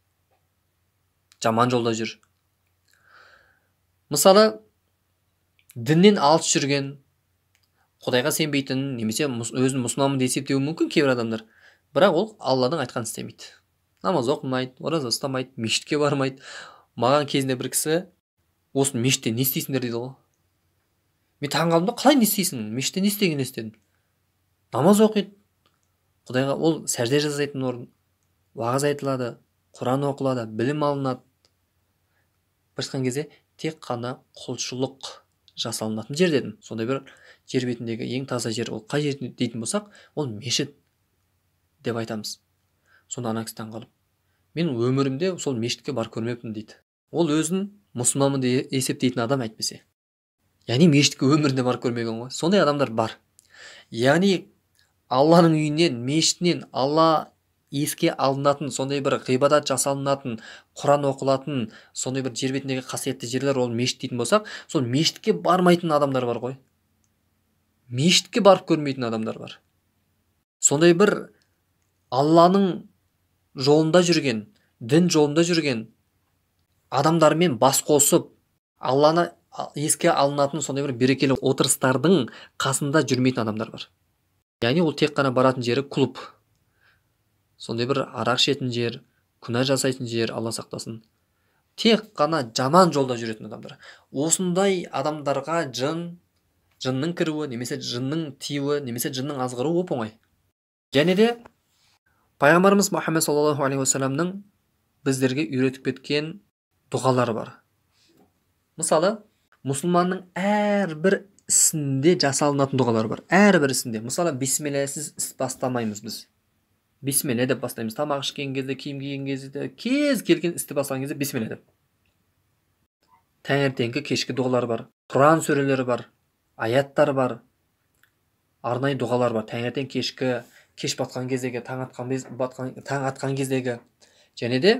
жаман жолда жүр. Мысалы, діннен алыс жүрген, Құдайға сенбейтін, немесе өзін мұсылманмын деп есептеуі мүмкін кейбір адамдар. Бірақ ол Алладың айтқанын істемейді. Намаз оқымайды, ораза ұстамайды, мешітке бармайды. Маған кезінде бір кісі, осы мешітте не істейсіңдер дейді ғой. Мен таңғалдым да, қалай не істейсің? Мешітте не істеген істедім? Намаз оқиды. Құдайға ол сәжде жасайтын орын, уағыз айтылады, Құран оқылады, білім алынады. Біршқан кезде тек қана құлшылық жасалынатын жер дедім. Сондай бір жер бетіндегі ең таза жер, ол қай жер дейтін болсақ, ол мешіт деп айтамыз. Сонда ана кісі таңғалып, мен өмірімде сол мешітке бар көрмеппін дейді. Ол өзін мұсылманмын деп есептейтін адам әйтпесе. Яғни мешітке өмірінде бар көрмеген ғой. Сондай адамдар бар. Яғни Алланың үйінен, мешітінен Алла еске алынатын, сондай бір ғибадат жасалынатын, Құран оқылатын, сондай бір жер бетіндегі қасиетті жерлер ол мешіт дейтін болсақ, сол мешітке бармайтын адамдар бар ғой. Мешітке барып көрмейтін адамдар бар. Сондай бір Алланың жолында жүрген, дін жолында жүрген адамдармен бас қосып, Алланы еске алынатын сондай бір берекелі отырыстардың қасында жүрмейтін адамдар бар. Яғни ол тек қана баратын жері клуб. Сондай бір арақ ішетін жер, күнә жасайтын жер, Алла сақтасын. Тек қана жаман жолда жүретін адамдар. Осындай адамдарға жынның кіруі, немесе жынның тиюі, немесе жынның азғыруы оп-оңай. Және де Пайғамбарымыз Мұхаммед саллаллаху алейхи уассаламның біздерге үйретіп кеткен дұғалары бар. Мысалы, мұсылманның әрбір ісінде жасалынатын дұғалар бар. Әрбір ісінде. Мысалы, бисмиллахсыз іс бастамаймыз біз. Бисмилля деп бастаймыз. Тамақ ішкен кезде, киім киген кезде, кез келген істі бастаған кезде бисмилля деп. Таңертеңгі кешкі дұғалар бар. Құран сүрелері бар. Аяттар бар. Арнайы дұғалар бар. Таңертең кешкі, кеш батқан кездегі, таң атқан кездегі. Және де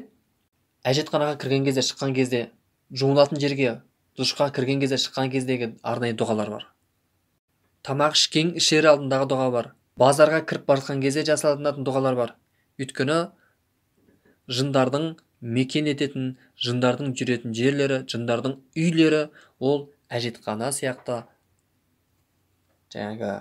әжетханаға кірген кезде, шыққан кезде, жуынатын жерге, душқа кірген кезде, шыққан кездегі арнайы дұғалар бар. Тамақ ішер алдындағы дұға бар. Базарға кіріп барған кезде жасалынатын дұғалар бар. Өйткені жындардың мекен ететін, жындардың жүретін жерлері, жындардың үйлері ол әжетхана сияқты, жаңағы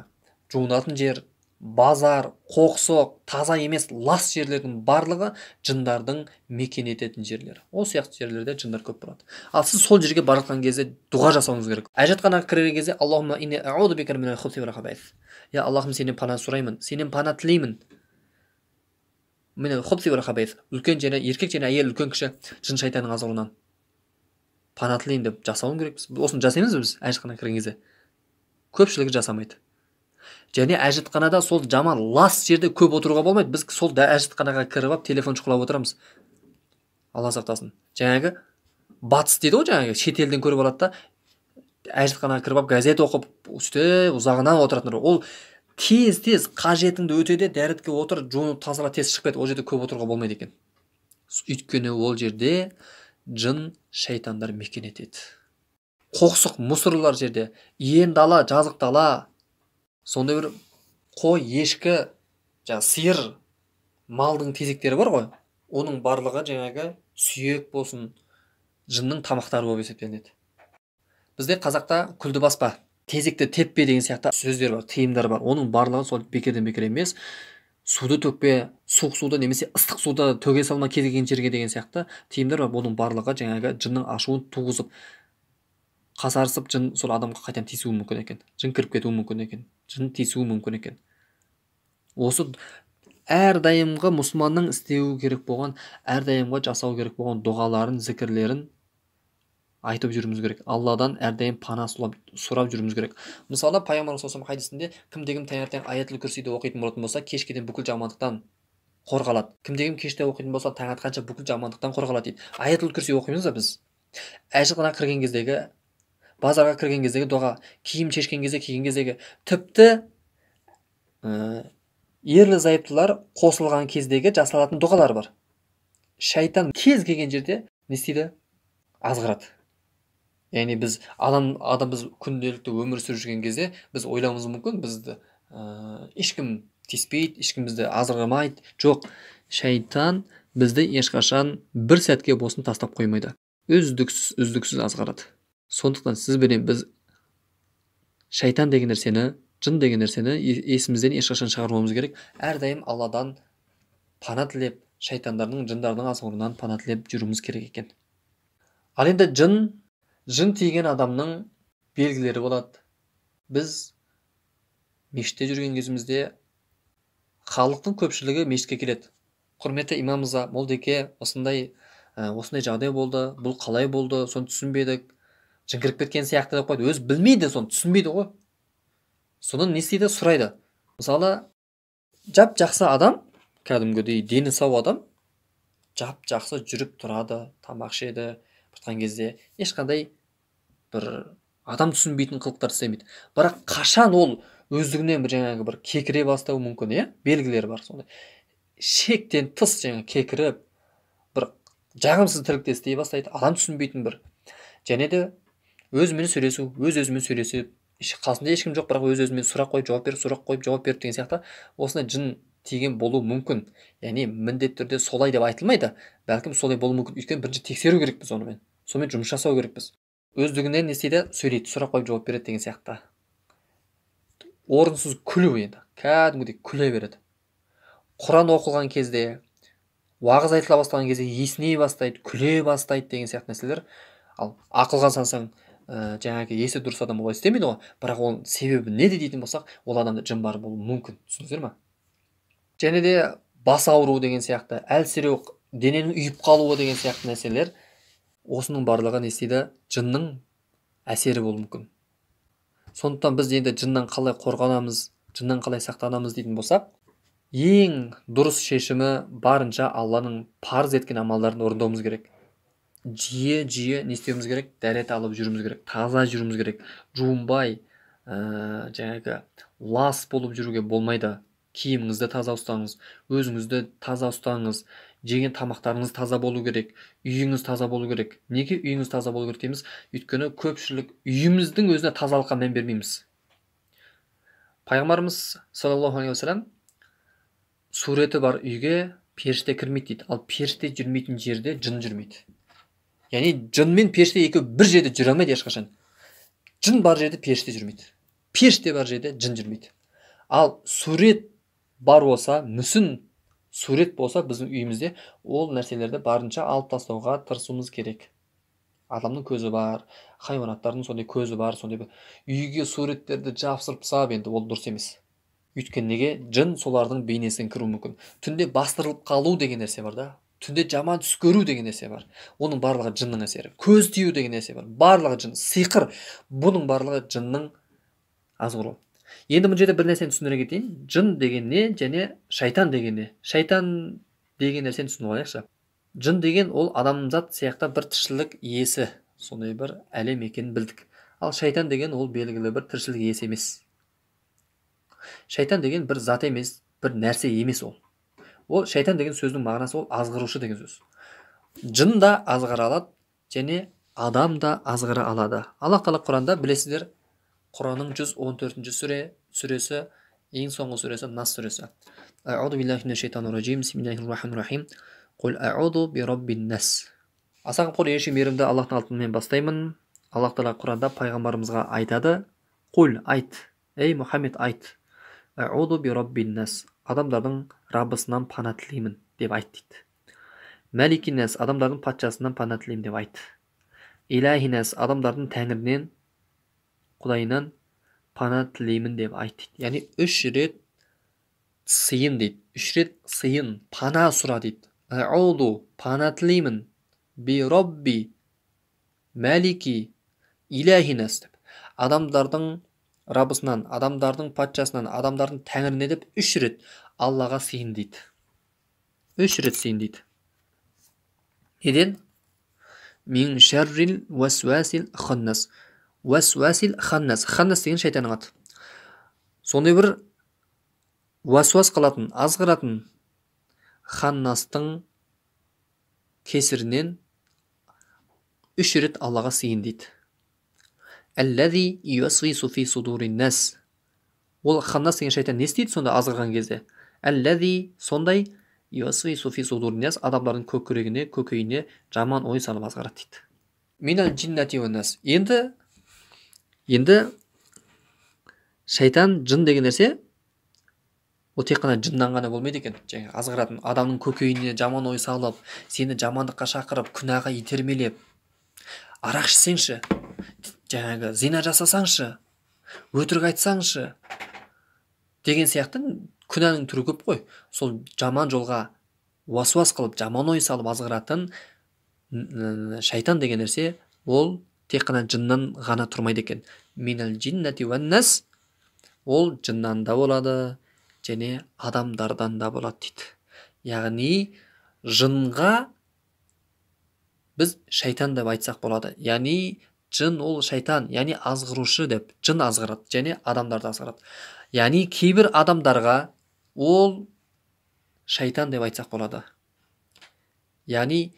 жуынатын жер, базар, қоқсық, таза емес лас жерлердің барлығы жындардың мекен ететін жерлер. Ол сияқты жерлерде жындар көп болады. Ал сіз сол жерге барған кезде дұға жасауыңыз керек. Әжетханаға кірген кезде Аллахумма инни аъуду бика минал хубси вал хабаис. Я Аллахым, сенен пана сұраймын, сенен пана тілеймін. Минал хубси вал хабаис. Үлкен және еркек және әйел, үлкен кіші жын шайтанның азғыруынан пана тілеймін деп жасауың керек. Осыны жасаймыз біз әжетханаға кірген кезде. Көпшілігі жасамайды. Және әжетханада сол жаман лас жерде көп отыруға болмайды. Біз сол әжетханаға кіріп алып телефон шұқылап отырамыз. Алла сақтасын. Жаңағы батыс дейді ғой, жаңағы шетелден көріп алады да, әжетханаға кіріп алып газет оқып, үсте ұзағынан отыратындар. Ол тез қажетіңді өтеде, дәретке отыр, жуынып тазала тез шығып кет. Ол жерде көп отыруға болмайды екен. Өйткені ол жерде жын шайтандар мекен етеді. Қоқсық мұсырлар жерде, иен дала, жазық дала, сондай бір қой, ешкі, сиыр, малдың тезектері бар ғой, оның барлығы жаңағы сүйек болсын, жынның тамақтары болып есептелінеді. Бізде қазақта күлді баспа, тезекті теппе деген сияқты сөздер бар, тыйымдар бар. Оның барлығы сол бекерден бекер емес. Суды төкпе, суық суды немесе ыстық суды төге салма кез келген жерге деген сияқты тыйымдар бар. Оның барлығы жаңағы жынның ашуын туғызып, қасарысып, жын сол адамға қайтадан тиісуі мүмкін екен. Жын кіріп кетуі мүмкін екен. Жын тиісуі мүмкін екен. Осы әрдайымғы мұсылманның істеуі керек болған, әрдайымға жасау керек болған дұғаларын, зікірлерін айтып жүруіміз керек. Алладан әрдайым пана сұрап жүруіміз керек. Мысалы, пайғамбарымыз саллаллаху алейхи хадисінде кімде-кім таңертең аятул күрсиді оқитын болатын болса, кешкеден бүкіл жамандықтан қорғалады. Кімде-кім кеште оқитын болса, таң атқанша бүкіл жамандықтан қорғалады дейді. Аятул күрси оқимыз да біз. Әжіғана кірген кездегі, базарға кірген кездегі дұға, киім шешкен кезде, киген кездегі, тіпті ерлі зайыптылар қосылған кездегі жасалатын дұғалар бар. Шайтан кез келген жерде не істейді? Азғырады. Яғни біз біз күнделікті өмір сүріп жүрген кезде біз ойлауымыз мүмкін, бізді ешкім тиіспейді, ешкім бізді азғырмайды. Жоқ, шайтан бізді ешқашан бір сәтке болсын тастап қоймайды. Үздіксіз азғырады. Сондықтан сіз бенен біз шайтан деген нәрсені, жын деген нәрсені есімізден ешқашан шығармауымыз керек. Әрдайым Алладан пана тілеп, шайтандардың, жындардың азғыруынан пана тілеп жүруіміз керек екен. Ал енді жын тиген адамның белгілері болады. Біз мешітте жүрген кезімізде халықтың көпшілігі мешітке келеді. Құрметті имам мырза, молдеке, осындай жағдай болды, бұл қалай болды, соны түсінбедік, жын кіріп кеткен сияқты деп қойды. Өзі білмейді, соны түсінбейді ғой. Соны не істейді? Сұрайды. Мысалы, жап-жақсы адам, кәдімгідей дені сау адам, жап-жақсы жүріп тұрады, тамақ ішеді, бұртқан кезде ешқандай бір адам түсінбейтін қылықтар істемейді. Бірақ қашан ол өздігінен жаңағы бір кекіре бастауы мүмкін, белгілері бар сондай. Шектен тыс жаңағы кекіріп, бір жағымсыз тірлікті істей бастайды, адам түсінбейтін бір. Және де өзімен сөйлесу, өз-өзімен сөйлесіп, қасында ешкім жоқ, бірақ өз-өзімен сұрақ қойып, жауап беріп, сұрақ қойып, жауап беріп деген сияқты осындай жын тиген болуы мүмкін. Яғни міндетті түрде солай деп айтылмайды, бәлкім солай болуы мүмкін. Өйткені бірінші тексеру керекпіз онымен. Сонымен жұмыс жасау керекпіз. Өздігінен не істейді? Сөйлейді, сұрақ қойып жауап береді деген сияқты. Орынсыз күлу енді, кәдімгідей күле береді. Құран оқылған кезде, уағыз айтыла бастаған кезде есіне бастайды, күле бастайды деген сияқты нәрселер. Ал ақылға сансаң, жаңағы есі дұрыс адам олай істемейді ғой, бірақ оның себебі неде дейтін болсақ, ол адамда жын бар болуы мүмкін. Түсінесіздер ме? Және де бас ауыру деген сияқты, әлсіреу, дененің үйіп қалуы деген сияқты нәрселер, осының барлығы не істейді? Жынның әсері болуы мүмкін. Сондықтан біз енді жыннан қалай қорғанамыз, жыннан қалай сақтанамыз дейтін болсақ, ең дұрыс шешімі барынша Алланың парыз еткен амалдарын орындауымыз керек. Жиі не істеуіміз керек? Дәрет алып жүруіміз керек, таза жүруіміз керек. Жуынбай, жаңағы лас болып жүруге болмайды. Киіміңізді таза ұстаңыз, өзіңізді таза ұстаңыз, жеген тамақтарыңыз таза болу керек, үйіңіз таза болу керек. Неге үйіңіз таза болу керек дейміз? Өйткені көпшілік үйіміздің өзіне тазалыққа мән бермейміз. Пайғамбарымыз саллаллаху алейхи уассалам суреті бар үйге періште кірмейді дейді, ал періште жүрмейтін жерде жын жүрмейді. Яғни жын мен періште екеуі бір жерде жүре алмайды ешқашан. Жын бар жерде періште жүрмейді. Періште бар жерде жын жүрмейді. Ал сурет бар болса, мүсін сурет болса біздің үйімізде, ол нәрселерді барынша алып тастауға тырысуымыз керек. Адамның көзі бар, хайуанаттардың сондай көзі бар, сондай бір үйге суреттерді жапсырып салып, енді ол дұрыс емес. Өйткені неге? Жын солардың бейнесіне кіру мүмкін. Түнде бастырылып қалу деген нәрсе бар да. Түнде жаман түс көру деген нәрсе бар. Оның барлығы жынның әсері. Көз тию деген нәрсе бар. Барлығы жын, сиқыр. Бұның барлығы жынның азғыруы. Енді бұл жерде бір нәрсені түсіндіре кетейін. Жын деген не және шайтан деген не? Шайтан деген нәрсені түсініп алайықшы. Жын деген ол адамзат сияқты бір тіршілік иесі, сондай бір әлем екенін білдік. Ал шайтан деген ол белгілі бір тіршілік иесі емес. Шайтан деген бір зат емес, бір нәрсе емес ол. Ол шайтан деген сөздің мағынасы ол азғырушы деген сөз. Жын да азғыра алады, және адам да азғыра алады. Аллах Тағала Құранда білесіздер, Құранның 114-ші сүресі Ең соңғы сүресі Нас сүресі. Аъуду биллахи минаш шайтанир раджим. Бисмиллахир-рахманир-рахим. Қул аъуду би раббин нас. Аса қамқор ең мейірімді Аллахтың атымен бастаймын. Аллах Тағала Құранда пайғамбарымызға айтады: "Қул, айт, ей Мұхаммед, айт. Аъуду би раббин нас. Адамдардың Раббысынан пана тілеймін" деп айт дейді. Мәликин нас, адамдардың патшасынан пана тілеймін деп айт. Илахин нас, адамдардың Тәңірінен, Құдайынан пана тілеймін деп айт дейді. Яғни 3 рет сыйын дейді. 3 рет сыйын, пана сұра дейді. Аъуду, пана тілеймін. Би рабби, мәлики, илахи нас деп. Адамдардың Раббысынан, адамдардың патшасынан, адамдардың Тәңіріне деп 3 рет Аллаға сыйын дейді. 3 рет сыйын дейді. Неден? Мин шаррил васвасил ханнас. Васвасил ханнас. Ханнас деген шайтанның аты. Сондай бір васвас қылатын, азғыратын ханнастың кесірінен 3 рет Аллаға сыйын дейді. Аллази юсвису фи судурин нас. Ол ханнас деген шайтан не істейді сонда азғырған кезде? Аллази, сондай юсвису фи судурин нас, адамдардың көкейіне жаман ой салып азғырады дейді. Минал джиннати ва нас. Енді шайтан, жын деген нәрсе ол тек қана жыннан ғана болмайды екен. Жаңағы азғыратын, адамның көкейіне жаман ой салып, сені жамандыққа шақырып, күнәға итермелеп, арақ ішсеңші, жаңағы зина жасасаңшы, өтірік айтсаңшы деген сияқты күнәнің түрі көп қой. Сол жаман жолға уасуас қылып, жаман ой салып азғыратын шайтан деген нәрсе ол тек қана жыннан ғана тұрмайды екен. Минал джиннати ван нас, ол жыннан да болады, және адамдардан да болады дейді. Яғни жынға біз шайтан деп айтсақ болады. Яғни жын ол шайтан, яғни азғырушы деп. Жын азғырады, және адамдарды азғырады. Яғни кейбір адамдарға ол шайтан деп айтсақ болады. Яғни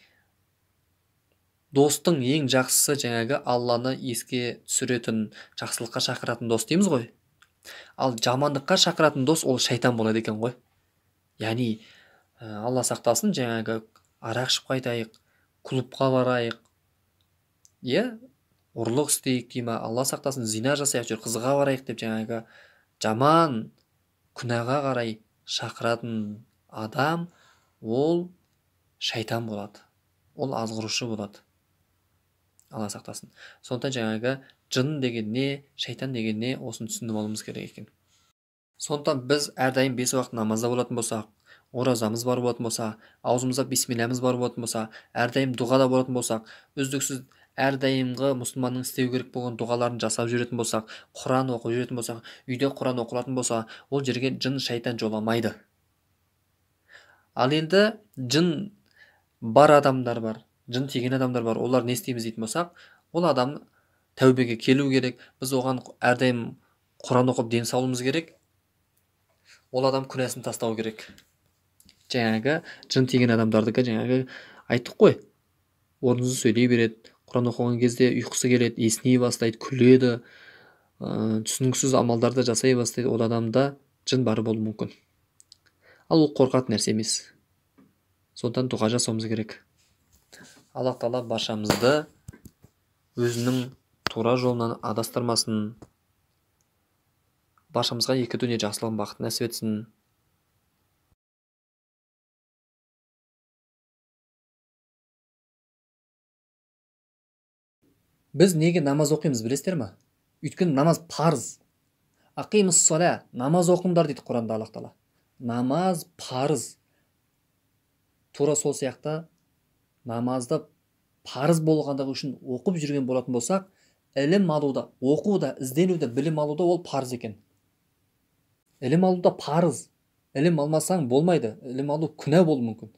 достың ең жақсысы жаңағы Алланы еске түсіретін, жақсылыққа шақыратын дос дейміз ғой. Ал жамандыққа шақыратын дос ол шайтан болады екен ғой. Яғни Алла сақтасын, жаңағы арақ ішіп қайтайық, клубқа барайық, ұрлық істейік дейме, Алла сақтасын, зина жасайық, жүр қызға барайық деп жаңағы жаман күнәға қарай шақыратын адам ол шайтан болады. Ол азғырушы болады. Алла сақтасын. Сондықтан жаңағы жын деген не, шайтан деген не, осын түсініп алуымыз керек екен. Сондықтан біз әрдайым 5 уақыт намазда болатын болсақ, оразамыз бар болатын болса, аузымызда бисмилләміз бар болатын болса, әрдайым дұғада болатын болсақ, үздіксіз әрдайымғы мұсылманның істеу керек болған дұғаларын жасап жүретін болсақ, Құран оқып жүретін болсақ, үйде Құран оқылатын болса, ол жерге жын, шайтан жоламайды. Ал енді жын бар адамдар бар, жын тиген адамдар бар, олар не істейміз дейтін болсақ, ол адам тәубеге келу керек, біз оған әрдайым Құран оқып ден салуымыз керек, ол адам күнәсін тастау керек. Жаңағы жын тиген адамдардікі жаңағы айттық қой, орынсыз сөйлей береді, Құран оқыған кезде ұйқысы келеді, есіней бастайды, күледі, түсініксіз амалдарды жасай бастайды, ол адамда жын бар болуы мүмкін. Ал ол қорқатын нәрсе емес. Сондықтан дұға жасауымыз керек. Аллах Тағала баршамызды өзінің тура жолынан адастырмасын. Баршамызға екі дүние жақсылығын, бақытын нәсіп етсін. Біз неге намаз оқимыз білесіздер ме? Өйткені намаз парыз. Ақимус соля, намаз оқыңдар дейді Құранда Аллах Тағала. Намаз парыз. Тура сол сияқты намазды парыз болғандығы үшін оқып жүрген болатын болсақ, ілім алуда, оқуда, ізденуде, білім алуда ол парыз екен. Ілім алуда парыз. Ілім алмасаң болмайды. Ілім алу күнә болуы мүмкін.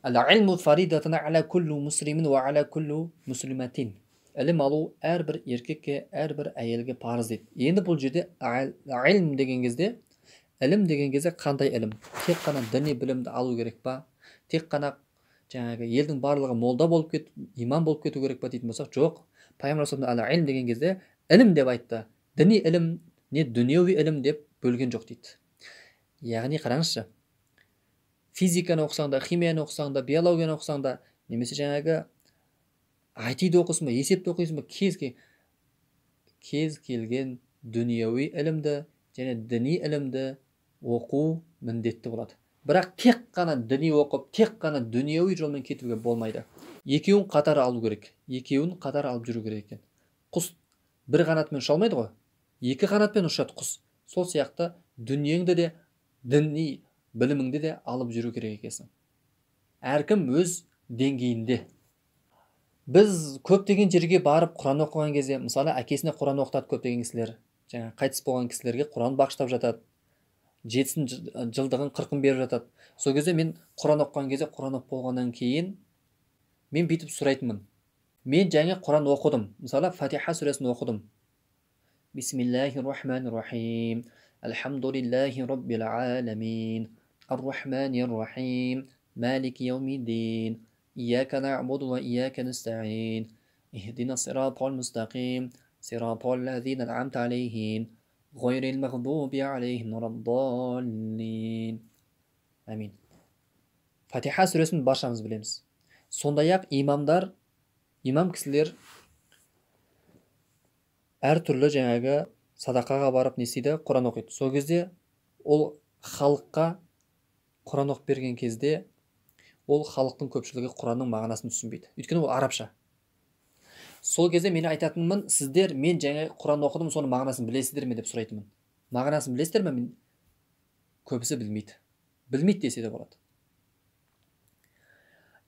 Ал-илму фаридатун аля кулли муслимин ва аля кулли муслиматин. Ілім алу әрбір еркекке, әрбір әйелге парыз дейді. Енді бұл жерде илм деген кезде, ілім деген кезде қандай ілім? Тек қана діни білімді алу керек па? Тек қана жаңағы елдің барлығы молда болып кетіп, имам болып кету керек па дейтін болсақ, жоқ. Пайғамбар саллаллаху алейхи ва саллям илм деген кезде ілім деп айтты. Діни ілім не дүниеви ілім деп бөлген жоқ дейді. Яғни қараңызшы, физиканы оқысаң да, химияны оқысаң да, биологияны оқысаң да, немесе жаңағы IT-ді оқысын ба, есепті оқысын ба, кез келген дүниеви ілімді және діни ілімді оқу міндетті болады. Бірақ тек қана діни оқып, тек қана дүниеви жолмен кетуге болмайды. Екеуін қатар алу керек. Екеуін қатар алып жүру керек екен. Құс бір қанатымен ұша алмайды ғой. Екі қанатпен ұшады құс. Сол сияқты дүниеңді де, діни біліміңді де алып жүру керек екенсің. Әркім өз деңгейінде. Біз көптеген жерге барып Құран оқыған кезде, мысалы әкесіне Құран оқытады көптеген кісілер, жаңа қайтыс болған кісілерге Құран бағыштап жатады, 7 жылдығын 40-ын беріп жатады. Сол кезде мен Құран оқыған кезде, Құран оқып болғаннан кейін мен бүйтіп сұрайтынмын. Мен жаңа Құран оқыдым. Мысалы Фатиха сүресін оқыдым. Бисмиллахир-рахманир-рахим. Алхамдулиллахи раббил аламин. Ар-рахманир-рахим. Малики яумиддин. إياك نعبد وإياك نستعين اهدنا الصراط المستقيم صراط الذين أنعمت عليهم غير المغضوب عليهم ولا الضالين. Амин. Фатиха сүресін баршамыз білеміз. Сондай-ақ имам кісілер әртүрлі жаңағы садақаға барып не істейді? Құран оқиды. Сол кезде ол халыққа Құран оқып берген кезде ол халықтың көпшілігі Құранның мағынасын түсінбейді. Өйткені ол арабша. Сол кезде мен айтатынмын, сіздер мен жаңа Құран оқыдым, соның мағынасын білесіздер ме деп сұрайтынмын. Мағынасын білесіздер ме? Көбісі білмейді. Білмейді десе де болады.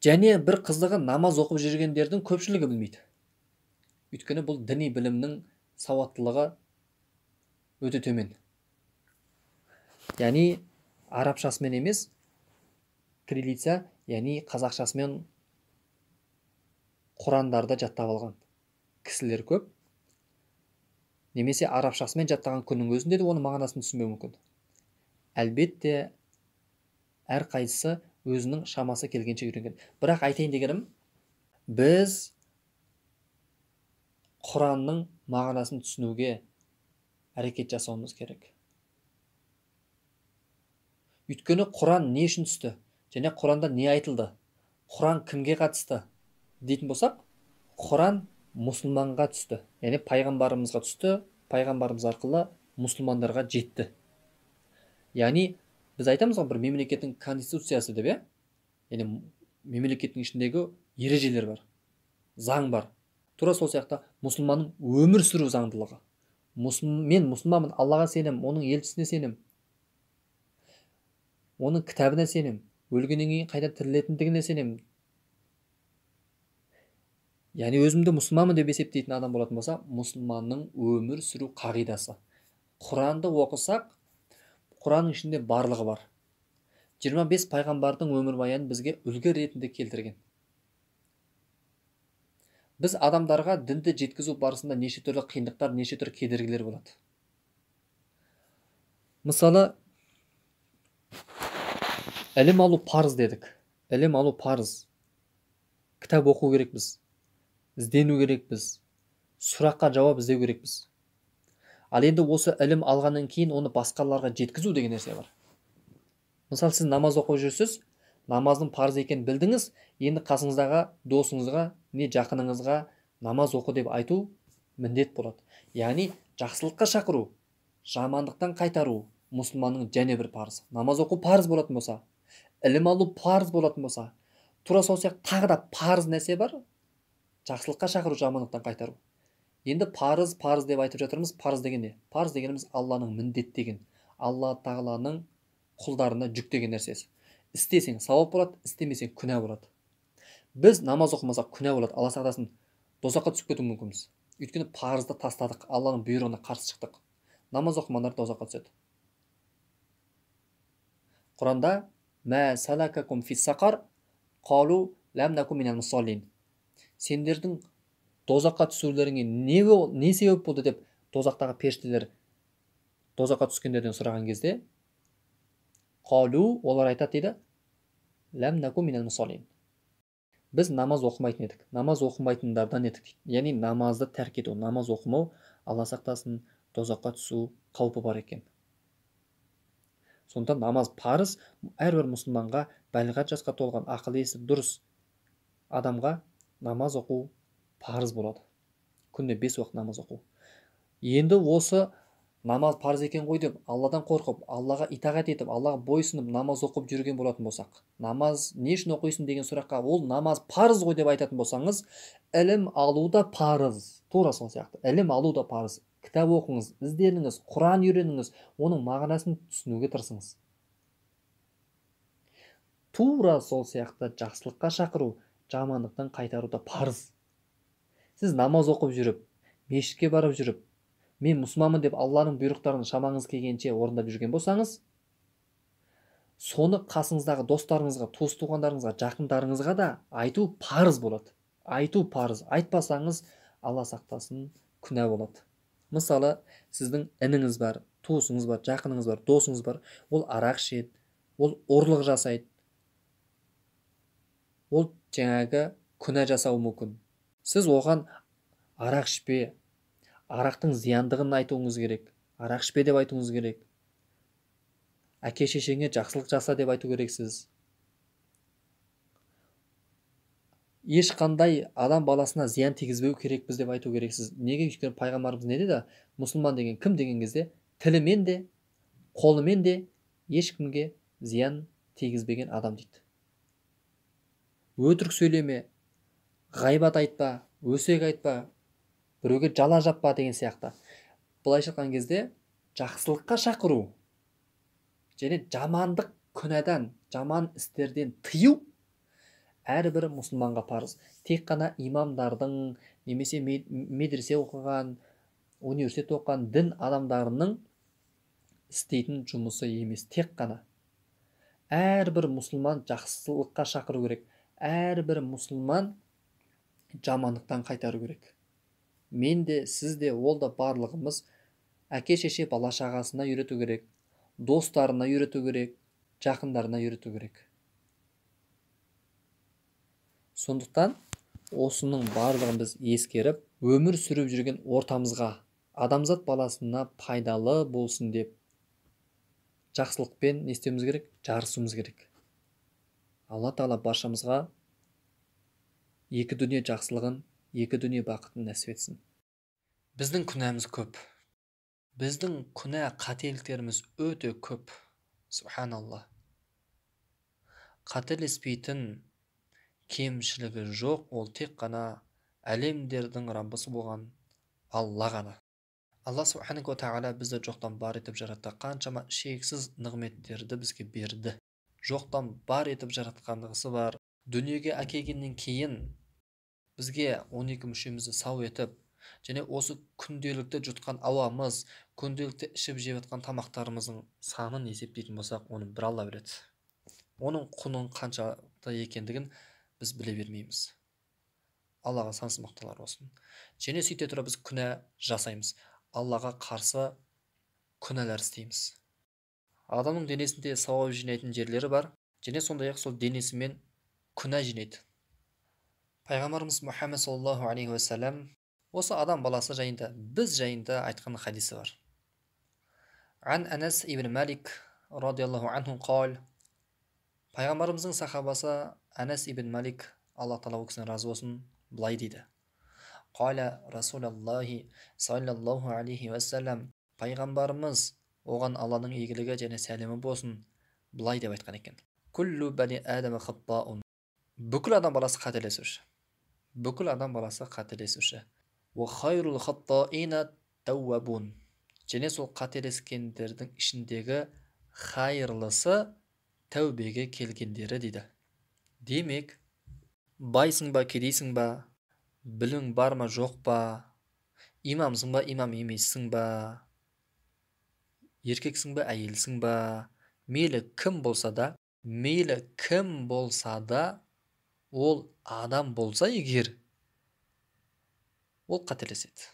Және бір қызығы, намаз оқып жүргендердің көпшілігі білмейді. Өйткені бұл діни білімнің сауаттылығы өте төмен. Яғни арабшасымен емес, кириллица, яғни қазақшасымен Құрандарды жаттап алған кісілер көп. Немесе арабшасымен жаттаған күннің өзінде де оның мағынасын түсінбеуі мүмкін. Әлбетте әрқайсысы өзінің шамасы келгенше үйренген. Бірақ айтайын дегенім, біз Құранның мағынасын түсінуге әрекет жасауымыз керек. Өйткені Құран не үшін түсті? Және Құранда не айтылды? Құран кімге қатысты? Дейтін болсақ, Құран мұсылманға түсті. Яғни пайғамбарымызға түсті, пайғамбарымыз арқылы мұсылмандарға жетті. Яғни біз айтамыз ғой, бір мемлекеттің конституциясы деп, яғни мемлекеттің ішіндегі ережелер бар, заң бар. Тура сол сияқты мұсылманның өмір сүру заңдылығы. Мен мұсылманмын, Аллаға сенем, оның елшісіне сенем, оның кітабына сенем, өлгеннен кейін қайта тірілетіндігіне сенем. Яғни өзімді мұсылманмын деп есептейтін адам болатын болса, мұсылманның өмір сүру қағидасы. Құранды оқысақ, Құранның ішінде барлығы бар. 25 пайғамбардың өмірбаянын бізге үлгі ретінде келтірген. Біз адамдарға дінді жеткізу барысында неше түрлі қиындықтар, неше түрлі кедергілер болады. Мысалы, ілім алу парыз дедік. Ілім алу парыз. Кітап оқу керекпіз. Іздену керекпіз. Сұраққа жауап іздеу керекпіз. Ал енді осы ілім алғаннан кейін оны басқаларға жеткізу деген нәрсе бар. Мысалы, сіз намаз оқып жүрсіз, намаздың парыз екенін білдіңіз, енді қасыңыздағы досыңызға, не жақыныңызға намаз оқы деп айту міндет болады. Яғни жақсылыққа шақыру, жамандықтан қайтару мұсылманның және бір парызы. Намаз оқу парыз болатын болса, ілім алу парыз болатын болса, тура сол сияқты тағы да парыз нәрсе бар, жақсылыққа шақыру, жамандықтан қайтару. Енді парыз деп айтып жатырмыз. Парыз деген не? Парыз дегеніміз Алланың міндеттеген, Алла тағаланың құлдарына жүктеген нәрсесі. Істесең сауап болады, істемесең күнә болады. Біз намаз оқымасақ күнә болады, Алла сақтасын, дозаққа түсіп кетуі мүмкінбіз. Өйткені парызды тастадық, Алланың бұйрығына қарсы шықтық. Намаз оқымағандар дозаққа түседі. Құранда мә салакакум фис-сақар қалу ләм наку минал мусаллин. Сендердің дозаққа түсулеріңе не себеп болды деп дозақтағы періштелер дозаққа түскендерден сұраған кезде, қалу, олар айтады дейді, ләм наку минал мусаллин. Біз намаз оқымайтын едік. Намаз оқымайтындардан едік. Яғни намазды тәрк ету, намаз оқымау, Алла сақтасын, тозаққа түсу қаупі бар екен. Сондықтан намаз парыз, әрбір мұсылманға, бәлиғат жасқа толған ақыл есі дұрыс адамға намаз оқу парыз болады. Күнде 5 уақыт намаз оқу. Енді осы намаз парыз екен ғой деп, Алладан қорқып, Аллаға итағат етіп, Аллаға бойсынып намаз оқып жүрген болатын болсақ, намаз не үшін оқисың деген сұраққа, ол намаз парыз ғой деп айтатын болсаңыз, ілім алу да парыз. Тура сол сияқты. Ілім алу да парыз. Кітап оқыңыз, ізденіңіз, Құран үйреніңіз, оның мағынасын түсінуге тырысыңыз. Тура сол сияқты жақсылыққа шақыру, жамандықтан қайтару да парыз. Сіз намаз оқып жүріп, мешітке барып жүріп, мен мұсылманмын деп Алланың бұйрықтарын шамаңыз келгенше орындап жүрген болсаңыз, соны қасыңыздағы достарыңызға, туыс туғандарыңызға, жақындарыңызға да айту парыз болады. Айту парыз. Айтпасаңыз, Алла сақтасын, күнә болады. Мысалы, сіздің ініңіз бар, туысыңыз бар, жақыныңыз бар, досыңыз бар, ол арақ ішеді, ол ұрлық жасайды, ол жаңағы күнә жасауы мүмкін. Сіз оған арақ ішпе, арақтың зияндығын айтуыңыз керек, арақ ішпе деп айтуыңыз керек, әке шешеңе жақсылық жаса деп айту керексіз. Ешқандай адам баласына зиян тигізбеу керекпіз деп айту керексіз. Неге? Өйткені пайғамбарымыз не деді? Мұсылман деген кім деген кезде, тілімен де, қолымен де ешкімге зиян тигізбеген адам дейді. Өтірік сөйлеме, ғайбат айтпа, өсек айтпа, біреуге жала жаппа деген сияқты. Былайша айтқан кезде жақсылыққа шақыру және жамандық күнәдан, жаман істерден тыю әрбір мұсылманға парыз. Тек қана имамдардың, немесе медресе оқыған, университет оқыған дін адамдарының істейтін жұмысы емес. Тек қана әрбір мұсылман жақсылыққа шақыру керек. Әрбір мұсылман жамандықтан қайтару керек. Мен де, сіз де, ол да барлығымыз әке шеше бала шағасына үйрету керек, достарына үйрету керек, жақындарына үйрету керек. Сондықтан осының барлығын біз ескеріп, өмір сүріп жүрген ортамызға, адамзат баласына пайдалы болсын деп, жақсылықпен не істеуіміз керек? Жарысуымыз керек. Алла Тағала баршамызға екі дүние жақсылығын, екі дүние бақытын нәсіп етсін. Біздің күнәміз көп. Біздің күнә қателіктеріміз өте көп. Субханалла. Қателеспейтін кемшілігі жоқ, ол тек қана әлемдердің Раббысы болған Алла ғана. Алла Субханаһу ва Тағала бізді жоқтан бар етіп жаратты. Қаншама шексіз нығметтерді бізге берді. Жоқтан бар етіп жаратқандығысы бар. Дүниеге әкелгеннен кейін бізге 12 мүшемізді сау етіп, және осы күнделікті жұтқан ауамыз, күнделікті ішіп жеп жатқан тамақтарымыздың санын есептейтін болсақ, оны бір Алла біледі. Оның құнын қаншалықты екендігін біз біле бермейміз. Аллаға сансыз мақтаулар болсын. Және сөйте тұра біз күнә жасаймыз. Аллаға қарсы күнәлар істейміз. Адамның денесінде сауап жинайтын жерлері бар, және сондай-ақ сол денесімен күнә жинайды. Пайғамбарымыз Мұхаммед саллаллаху алейхи ва саллям осы адам баласы жайында, біз жайында айтқан хадисі бар. Ан Анас ибн Малик радиаллаху анху қал. Пайғамбарымыздың сахабасы Анас ибн Малик, Алла Тағала ол кісіден разы болсын, былай дейді. Қала Расулаллахи саллаллаху алейхи ва саллям, пайғамбарымыз, оған Алланың игілігі және сәлемі болсын, былай деп айтқан екен. Күллу бани адама хаттаун. Бүкіл адам баласы қателесуші. Бүкіл адам баласы қателесуші. Ва хайрул хаттаина тауабун. Және сол қателескендердің ішіндегі хайырлысы тәубеге келгендері дейді. Демек, байсың ба, кедейсің ба, білің бар ма, жоқ па, имамсың ба, имам емессің ба, еркексің ба, әйелсің ба, мейлі кім болса да, ол адам болса егер, ол қателеседі.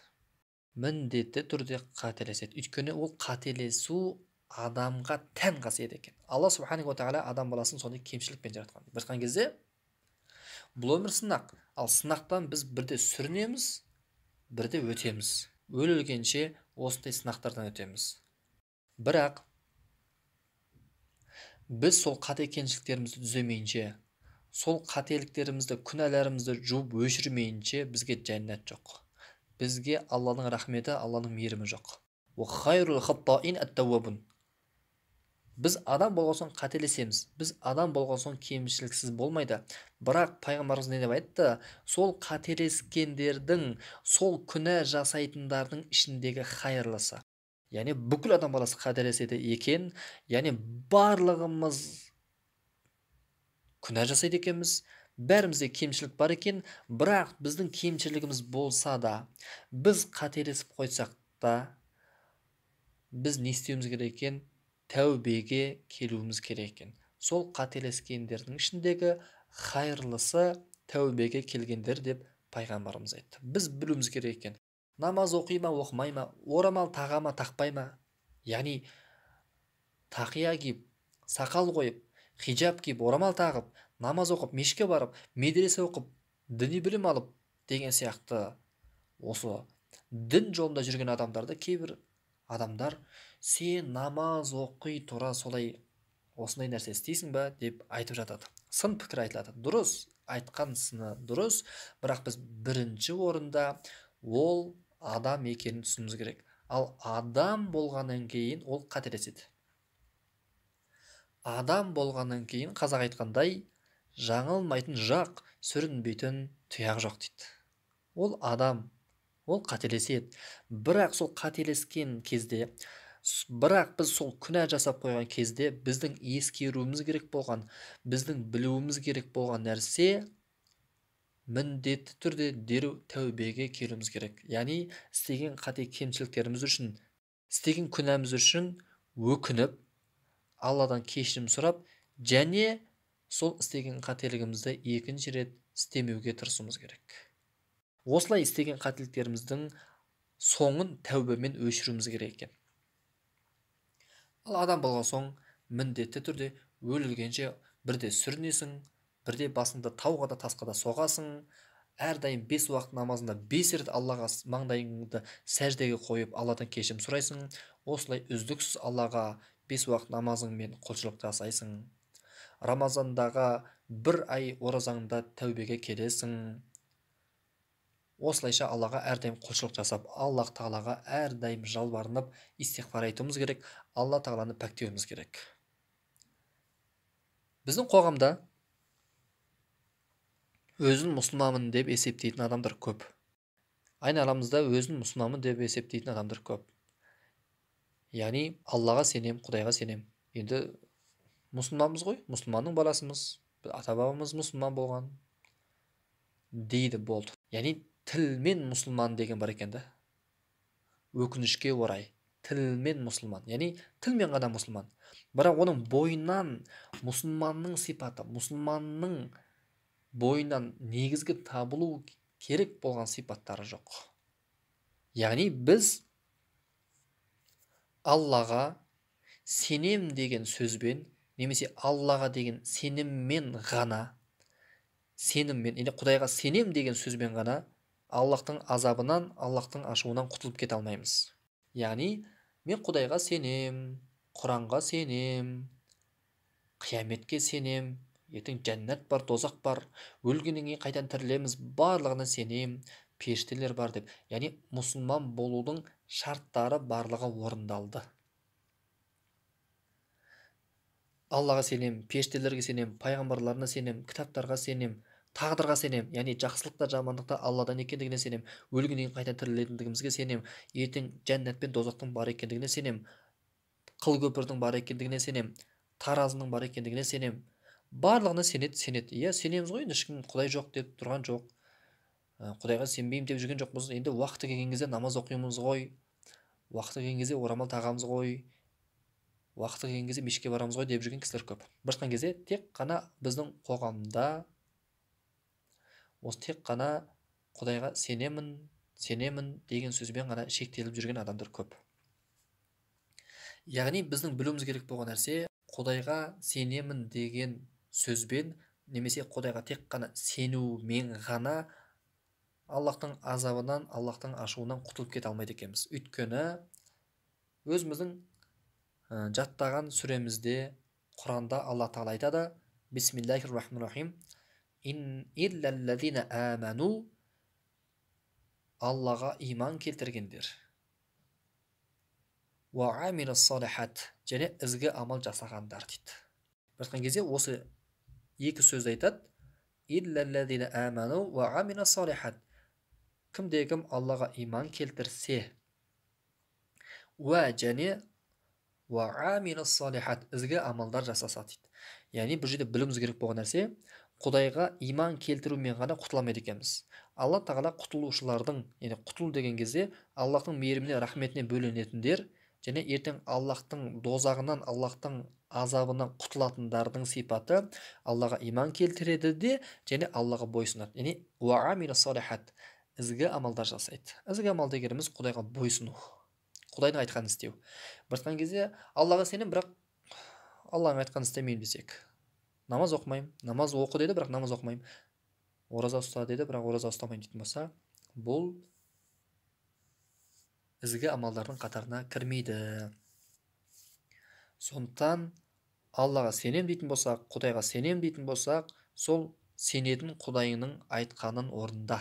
Міндетті түрде қателеседі. Өйткені ол қателесу адамға тән қасиет екен. Алла Субханаһу ва Тағала адам баласын сондай кемшілікпен жаратқан. Бір айтқан кезде бұл өмір сынақ. Ал сынақтан біз бірде сүрінеміз, бірде өтеміз. Өлгенше осындай сынақтардан өтеміз. Бірақ біз сол қате кемшіліктерімізді түземейінше, сол қателіктерімізді, күнәларымызды жуып өшірмейінше бізге жәннат жоқ. Бізге Алланың рахметі, Алланың мейірімі жоқ. Біз адам болған соң қателесеміз. Біз адам болған соң кемшіліксіз болмайды. Бірақ пайғамбарымыз не деп айтты? Сол қателескендердің, сол күнә жасайтындардың ішіндегі хайырлысы. Яғни бүкіл адам баласы қателеседі екен. Яғни барлығымыз күнә жасайды екенбіз. Бәрімізде кемшілік бар екен. Бірақ біздің кемшілігіміз болса да, біз қателесіп қойсақ та, біз не істеуіміз керек екен? Тәубеге келуіміз керек екен. Сол қателескендердің ішіндегі хайырлысы тәубеге келгендер деп пайғамбарымыз айтты. Біз білуіміз керек екен. Намаз оқи ма, оқымай ма, орамал таға ма, тақпай ма? Яғни тақия киіп, сақал қойып, хиджаб киіп, орамал тағып, намаз оқып, мешітке барып, медресе оқып, діни білім алып деген сияқты осы дін жолында жүрген адамдарды кейбір адамдар сен намаз оқи тұра солай осындай нәрсе істейсің ба деп айтып жатады. Сын пікір айтылады. Дұрыс, айтқан сыны дұрыс, бірақ біз бірінші орында ол адам екенін түсінуіміз керек. Ал адам болғаннан кейін ол қателеседі. Адам болғаннан кейін қазақ айтқандай жаңылмайтын жақ, сүрінбейтін тұяқ жоқ дейді. Ол адам, ол қателеседі. Бірақ сол қателескен кезде, бірақ біз сол күнә жасап қойған кезде біздің ескеруіміз керек болған, біздің білуіміз керек болған нәрсе міндетті түрде дереу тәубеге келуіміз керек. Яғни істеген қате кемшіліктеріміз үшін, істеген күнәміз үшін өкініп, Алладан кешірім сұрап, және сол істеген қателігімізді екінші рет істемеуге тырысуымыз керек. Осылай істеген қателіктеріміздің соңын тәубемен өшіруіміз керек екен. Ал адам болған соң міндетті түрде өлілгенше бірде сүрінесің, бірде басыңды тауға да тасқа да соғасың. Әрдайым 5 уақыт намазында 5 рет Аллаға маңдайыңды сәждеге қойып Алладан кешірім сұрайсың. Осылай үздіксіз Аллаға 5 уақыт намазыңмен құлшылық жасайсың. Рамазандағы 1 ай оразаңда тәубеге келесің. Осылайша Аллаға әрдайым құлшылық жасап, Аллах Тағалаға әрдайым жалбарынып, истиғфар айтуымыз керек, Алла Тағаланы пәктеуіміз керек. Біздің қоғамда өзін мұсылманмын деп есептейтін адамдар көп. Айналамызда өзін мұсылманмын деп есептейтін адамдар көп. Яғни Аллаға сенем, Құдайға сенем. Енді мұсылманбыз ғой, мұсылманның баласымыз, ата-бабамыз мұсылман болған дейді, болды. Яғни тілмен мұсылман деген бар екен да. Өкінішке орай, тілмен мұсылман, яғни тілмен ғана мұсылман. Бірақ оның бойынан мұсылманның сипаты, мұсылманның бойынан негізгі табылу керек болған сипаттары жоқ. Яғни біз Аллаға сенем деген сөзбен, немесе Аллаға деген сеніммен ғана, Құдайға сенем деген сөзбен ғана Аллахтың азабынан, Аллахтың ашуынан құтылып кете алмаймыз. Яғни мен Құдайға сенем, Құранға сенем, қияметке сенем, ертең жәннат бар, тозақ бар, өлгеннен кейін қайтадан тірілеміз, барлығына сенем, періштелер бар деп. Яғни мұсылман болудың шарттары барлығы орындалды. Аллаға сенем, періштелерге сенем, пайғамбарларына сенем, кітаптарға сенем, тағдырға сенем, яғни жақсылықта жамандықта Алладан екендігіне сенем, өлгеннен кейін қайта тірілетіндігімізге сенем, ертең жәннат пен тозақтың бар екендігіне сенем, қыл көпірдің бар екендігіне сенем, таразының бар екендігіне сенем. Барлығына сенеді. Иә, сенеміз ғой, ешкім Құдай жоқ деп тұрған жоқ. Құдайға сенбеймін деп жүрген жоқпыз. Енді уақыты келген кезде намаз оқимыз ғой, уақыты келген кезде орамал тағамыз ғой, уақыты келген кезде мешітке барамыз ғой деп жүрген кісілер көп. Бір кезде тек қана біздің қоғамда осы тек қана Құдайға сенемін деген сөзбен ғана шектеліп жүрген адамдар көп. Яғни біздің білуіміз керек болған нәрсе, Құдайға сенемін деген сөзбен, немесе Құдайға тек қана сенумен ғана Аллахтың азабынан, Аллахтың ашуынан құтылып кете алмайды екенбіз. Өйткені өзіміздің жаттаған сүремізде, Құранда Алла Тағала айтады: Бисмиллахир-рахманир-рахим. Иллаллазина аману, Аллаға иман келтіргендер. Ва амилус салихат, және ізгі амал жасағандар дейді. Басқан кезде осы екі сөзді айтады. Иллаллазина аману ва амилус салихат. Кімде-кім Аллаға иман келтірсе, ва және ва амилус салихат, ізгі амалдар жасаса дейді. Яғни бұл жерде білуіміз керек болған нәрсе, Құдайға иман келтірумен ғана құтыламайды екенбіз. Алла Тағала құтылушылардың, яғни құтылу деген кезде Аллахтың мейіріміне, рахметіне бөленетіндер, және ертең Аллахтың дозағынан, Аллахтың азабынан құтылатындардың сипаты Аллаға иман келтіреді де, және Аллаға бойсынады. Яғни уа амилус салихат, ізгі амалдар жасайды. Ізгі амал дегеніміз Құдайға бойсыну, Құдайдың айтқанын істеу. Басқан кезде Аллаға сенем, бірақ Алланың айтқанын істемеймін десек, намаз оқымаймын, намаз оқы деді, бірақ намаз оқымаймын, ораза ұста деді, бірақ ораза ұстамаймын дейтін болса, бұл ізгі амалдардың қатарына кірмейді. Сондықтан Аллаға сенем дейтін болсақ, Құдайға сенем дейтін болсақ, сол сенетін Құдайының айтқанын орында.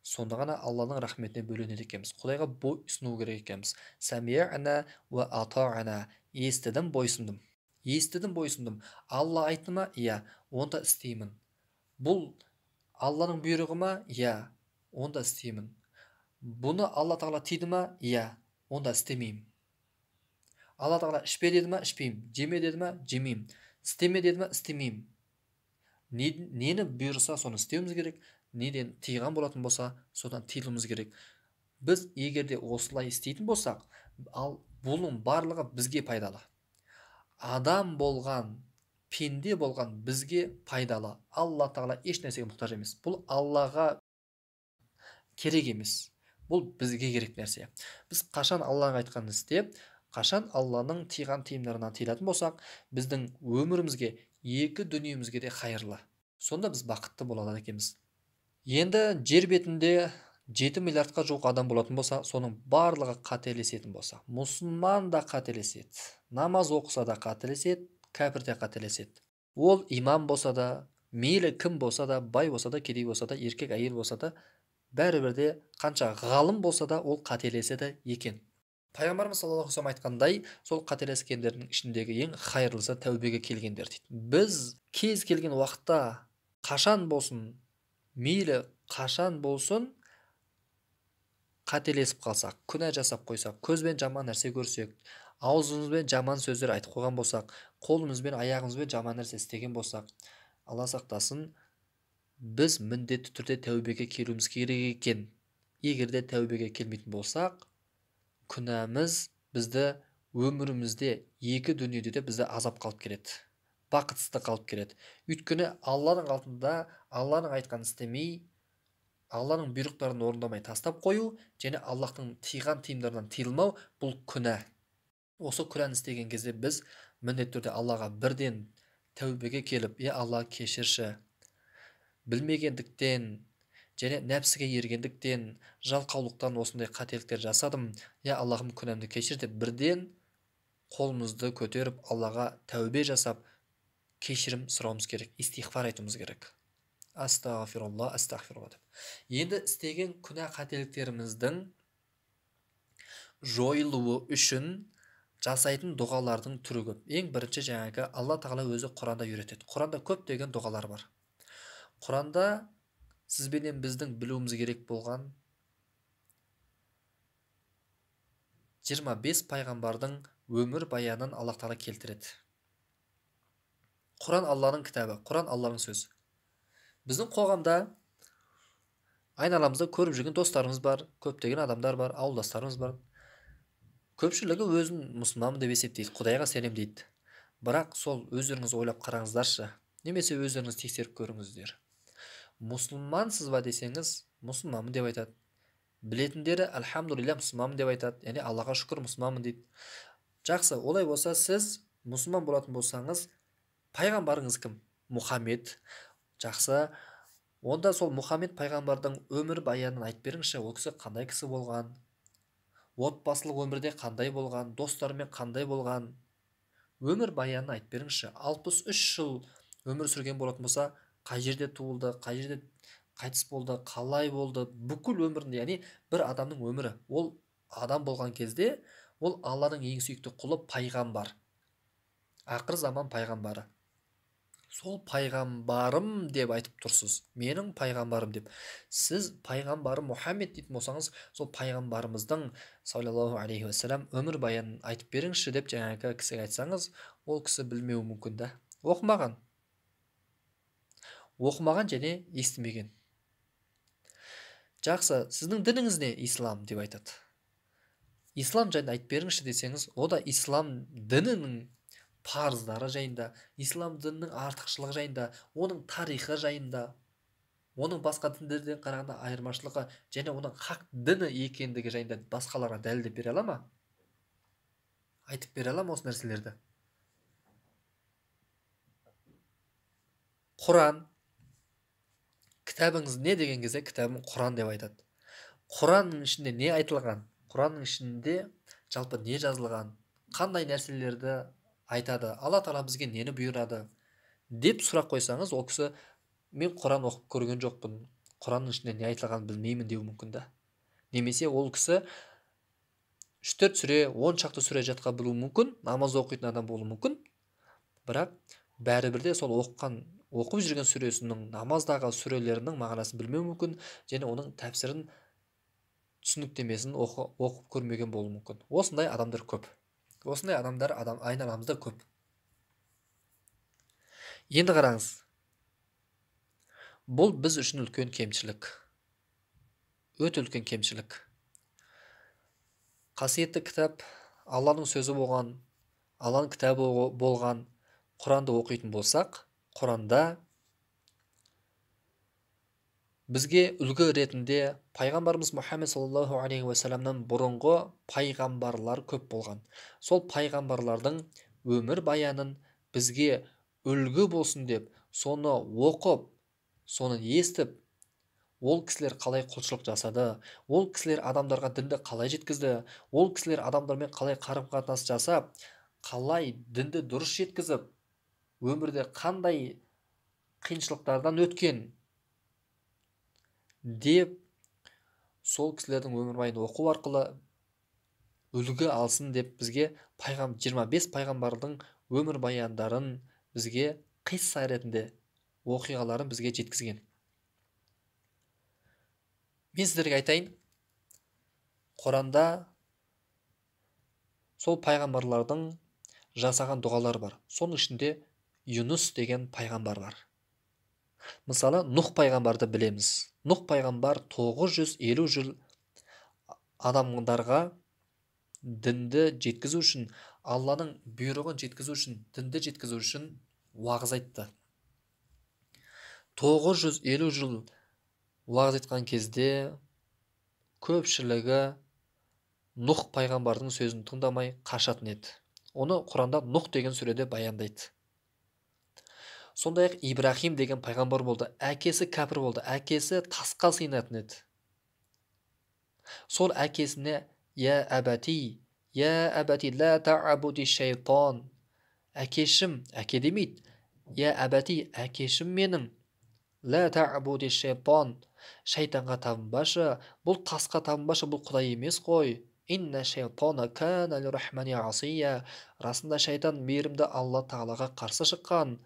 Сонда ғана Алланың рахметіне бөленеді екенбіз. Құдайға бойсыну керек екенбіз. Сами'ана ва атa'ана, естідім, бойсындым. Естідім, бойсындым. Алла айтты ма? Иә, онда істеймін. Бұл Алланың бұйрығы ма? Иә, онда істеймін. Бұны Алла Тағала тиді ма? Иә, онда істемеймін. Алла Тағала ішпе деді ма? Ішпеймін. Жеме деді ма? Жемеймін. Істеме деді ма? Істемеймін. Нені бұйырса, соны істеуіміз керек. Неден тыйған болатын болса, содан тыйылуымыз керек. Біз егерде осылай істейтін болсақ, бұның барлығы бізге пайдалы. Адам болған, пенде болған бізге пайдалы. Алла Тағала еш нәрсеге мұқтаж емес. Бұл Аллаға керек емес. Бұл бізге керек нәрсе. Біз қашан Аллаға айтқанын істеп, қашан Алланың тыйған тыйымдарынан тыйылатын болсақ, біздің өмірімізге, екі дүниемізге де қайырлы. Сонда біз бақытты болады екенбіз. Енді жер бетінде 7 миллиардқа жуық адам болатын болса, соның барлығы қателесетін болса, мұсылман да қателеседі, намаз оқыса да қателеседі, кәпір де қателеседі. Ол имам болса да, мейлі кім болса да, бай болса да, кедей болса да, еркек әйел болса да, бәрібір де қанша ғалым болса да, ол қателеседі екен. Пайғамбарымыз саллаллаху алейхи ва саллям айтқандай, сол қателескендердің ішіндегі ең хайырлысы тәубеге келгендер дейді. Біз кез келген уақытта, қашан болсын, мейлі қашан болсын, қателесіп қалсақ, күнә жасап қойсақ, көзбен жаман нәрсе көрсек, аузымызбен жаман сөздер айтып қойған болсақ, қолымызбен, аяғымызбен жаман нәрсе істеген болсақ, Алла сақтасын, біз міндетті түрде тәубеге келуіміз керек екен. Егерде тәубеге келмейтін болсақ, күнәміз бізді өмірімізде, екі дүниеде де бізді азап қалып келеді, бақытсыздық қалып келеді. Өйткені Алланың алдында Алланың айтқанын істемей, Алланың бұйрықтарын орындамай тастап қою, және Аллахтың тыйған тыйымдарынан тыйылмау, бұл күнә. Осы күнәні істеген кезде біз міндетті түрде Аллаға бірден тәубеге келіп, Алла кешірші, білмегендіктен және нәпсіге ергендіктен, жалқаулықтан осындай қателіктер жасадым, Аллахым күнәмді кешір деп бірден қолымызды көтеріп Аллаға тәубе жасап кешірім сұрауымыз керек, истихфар айтуымыз керек. Астағфирулла, астағфирулла деп. Енді істеген күнә қателіктеріміздің жойылуы үшін жасайтын дұғалардың түрі көп. Ең бірінші жаңағы Алла Тағала өзі Құранда үйретеді. Құранда көптеген дұғалар бар. Құранда сізбенен біздің білуіміз керек болған 25 пайғамбардың өмір баянын Алла Тағала келтіреді. Құран Алланың кітабы, Құран Алланың сөзі. Біздің қоғамда айналамызда көріп жүрген достарымыз бар, көптеген адамдар бар, ауылдастарымыз бар. Көпшілігі өзін мұсылманмын деп есептейді, Құдайға сенем дейді. Бірақ сол өздеріңіз ойлап қараңыздаршы, немесе өздеріңіз тексеріп көріңіздер. Мұсылмансыз ба десеңіз, мұсылманмын деп айтады. Білетіндері альхамдулилля мұсылманмын деп айтады, яғни Аллаға шүкір мұсылманмын дейді. Жақсы, олай болса сіз мұсылман болатын болсаңыз, пайғамбарыңыз кім? Мұхаммед. Жақсы, Онда сол Мұхаммед пайғамбардың өмір баянын айтып беріңізші, ол кісі қандай кісі болған, отбасылық өмірде қандай болған, достарымен қандай болған, өмір баянын айтып беріңізші. 63 жыл өмір сүрген болатын болса, қай жерде туылды, қай жерде қайтыс болды, қалай болды, бүкіл өмірінде, яғни бір адамның өмірі, ол адам болған кезде ол Алланың ең сүйікті құлы пайғамбар, ақыр заман пайғамбары. Сол пайғамбарым деп айтып тұрсыз, менің пайғамбарым деп. Сіз пайғамбарым Мұхаммед дейтін болсаңыз, сол пайғамбарымыздың саллаллаху алейхи уассалам өмір баянын айтып беріңізші деп жаңағы кісіге айтсаңыз, ол кісі білмеуі мүмкін да. Оқымаған және естімеген. Жақсы, сіздің дініңіз не? Ислам деп айтады. Ислам жайында айтып беріңізші десеңіз, о да ислам дінінің парыздары жайында, ислам дінінің артықшылығы жайында, оның тарихы жайында, оның басқа діндерден қарағанда айырмашылығы және оның хақ діні екендігі жайында басқаларға дәлелдеп бере ала ма? Айтып бере ала ма осы нәрселерді? Құран, кітабыңыз не деген кезде кітабым Құран деп айтады. Құранның ішінде не айтылған? Құранның ішінде жалпы не жазылған? Қандай нәрселерді айтады? Алла тағала бізге нені бұйырады? Деп сұрақ қойсаңыз, ол кісі мен Құран оқып көрген жоқпын, Құранның ішінде не айтылғанын білмеймін деуі мүмкін да. Немесе ол кісі 3-4 сүре, 10 шақты сүре жатқа білуі мүмкін, намаз оқитын адам болуы мүмкін, бірақ бәрібір де сол оқып жүрген сүресінің, намаздағы сүрелерінің мағынасын білмеуі мүмкін, және оның тәпсірін, түсініктемесін оқып көрмеген болуы мүмкін. Осындай адамдар көп. Осындай адамдар айналамызда көп. Енді қараңыз. Бұл біз үшін үлкен кемшілік. Өте үлкен кемшілік. Қасиетті кітап Алланың сөзі болған, Алланың кітабы болған Құранды оқитын болсақ, Құранда бізге үлгі ретінде пайғамбарымыз Мұхаммед саллаллаху алейхи уассаламнан бұрынғы пайғамбарлар көп болған. Сол пайғамбарлардың өмір баянын бізге үлгі болсын деп, соны оқып, соны естіп, ол кісілер қалай құлшылық жасады, ол кісілер адамдарға дінді қалай жеткізді, ол кісілер адамдармен қалай қарым-қатынас жасап, қалай дінді дұрыс жеткізіп, өмірде қандай қиыншылықтардан өткен деп, сол кісілердің өмір байын оқу арқылы үлгі алсын деп бізге 25 пайғамбардың өмір баяндарын бізге қисса ретінде оқиғаларын бізге жеткізген. Мен сіздерге айтайын, Құранда сол пайғамбарлардың жасаған дұғалары бар. Соның ішінде Юнус деген пайғамбар бар. Мысалы, Нұх пайғамбарды білеміз. Нұх пайғамбар 950 жыл адамдарға дінді жеткізу үшін, Алланың бұйрығын жеткізу үшін, дінді жеткізу үшін уағыз айтты. 950 жыл уағыз айтқан кезде көпшілігі Нұх пайғамбардың сөзін тыңдамай қашатын еді. Оны Құранда Нұх деген сүреде баяндайды. Сондай-ақ Ибрахим деген пайғамбар болды. Әкесі кәпір болды. Әкесі тасқа сыйынатын еді. Сол әкесіне я әбәти, ла та'абуди шайтан. Әкешім, әке демейді. Я әбәти, әкешім менің. Ла та'абуди шайтан. Шайтанға табынбашы, бұл тасқа табынбашы, бұл Құдай емес қой. Инна шайтана кана лиррахмани асия. Расында шайтан мейірімді Алла тағалаға қарсы шыққан.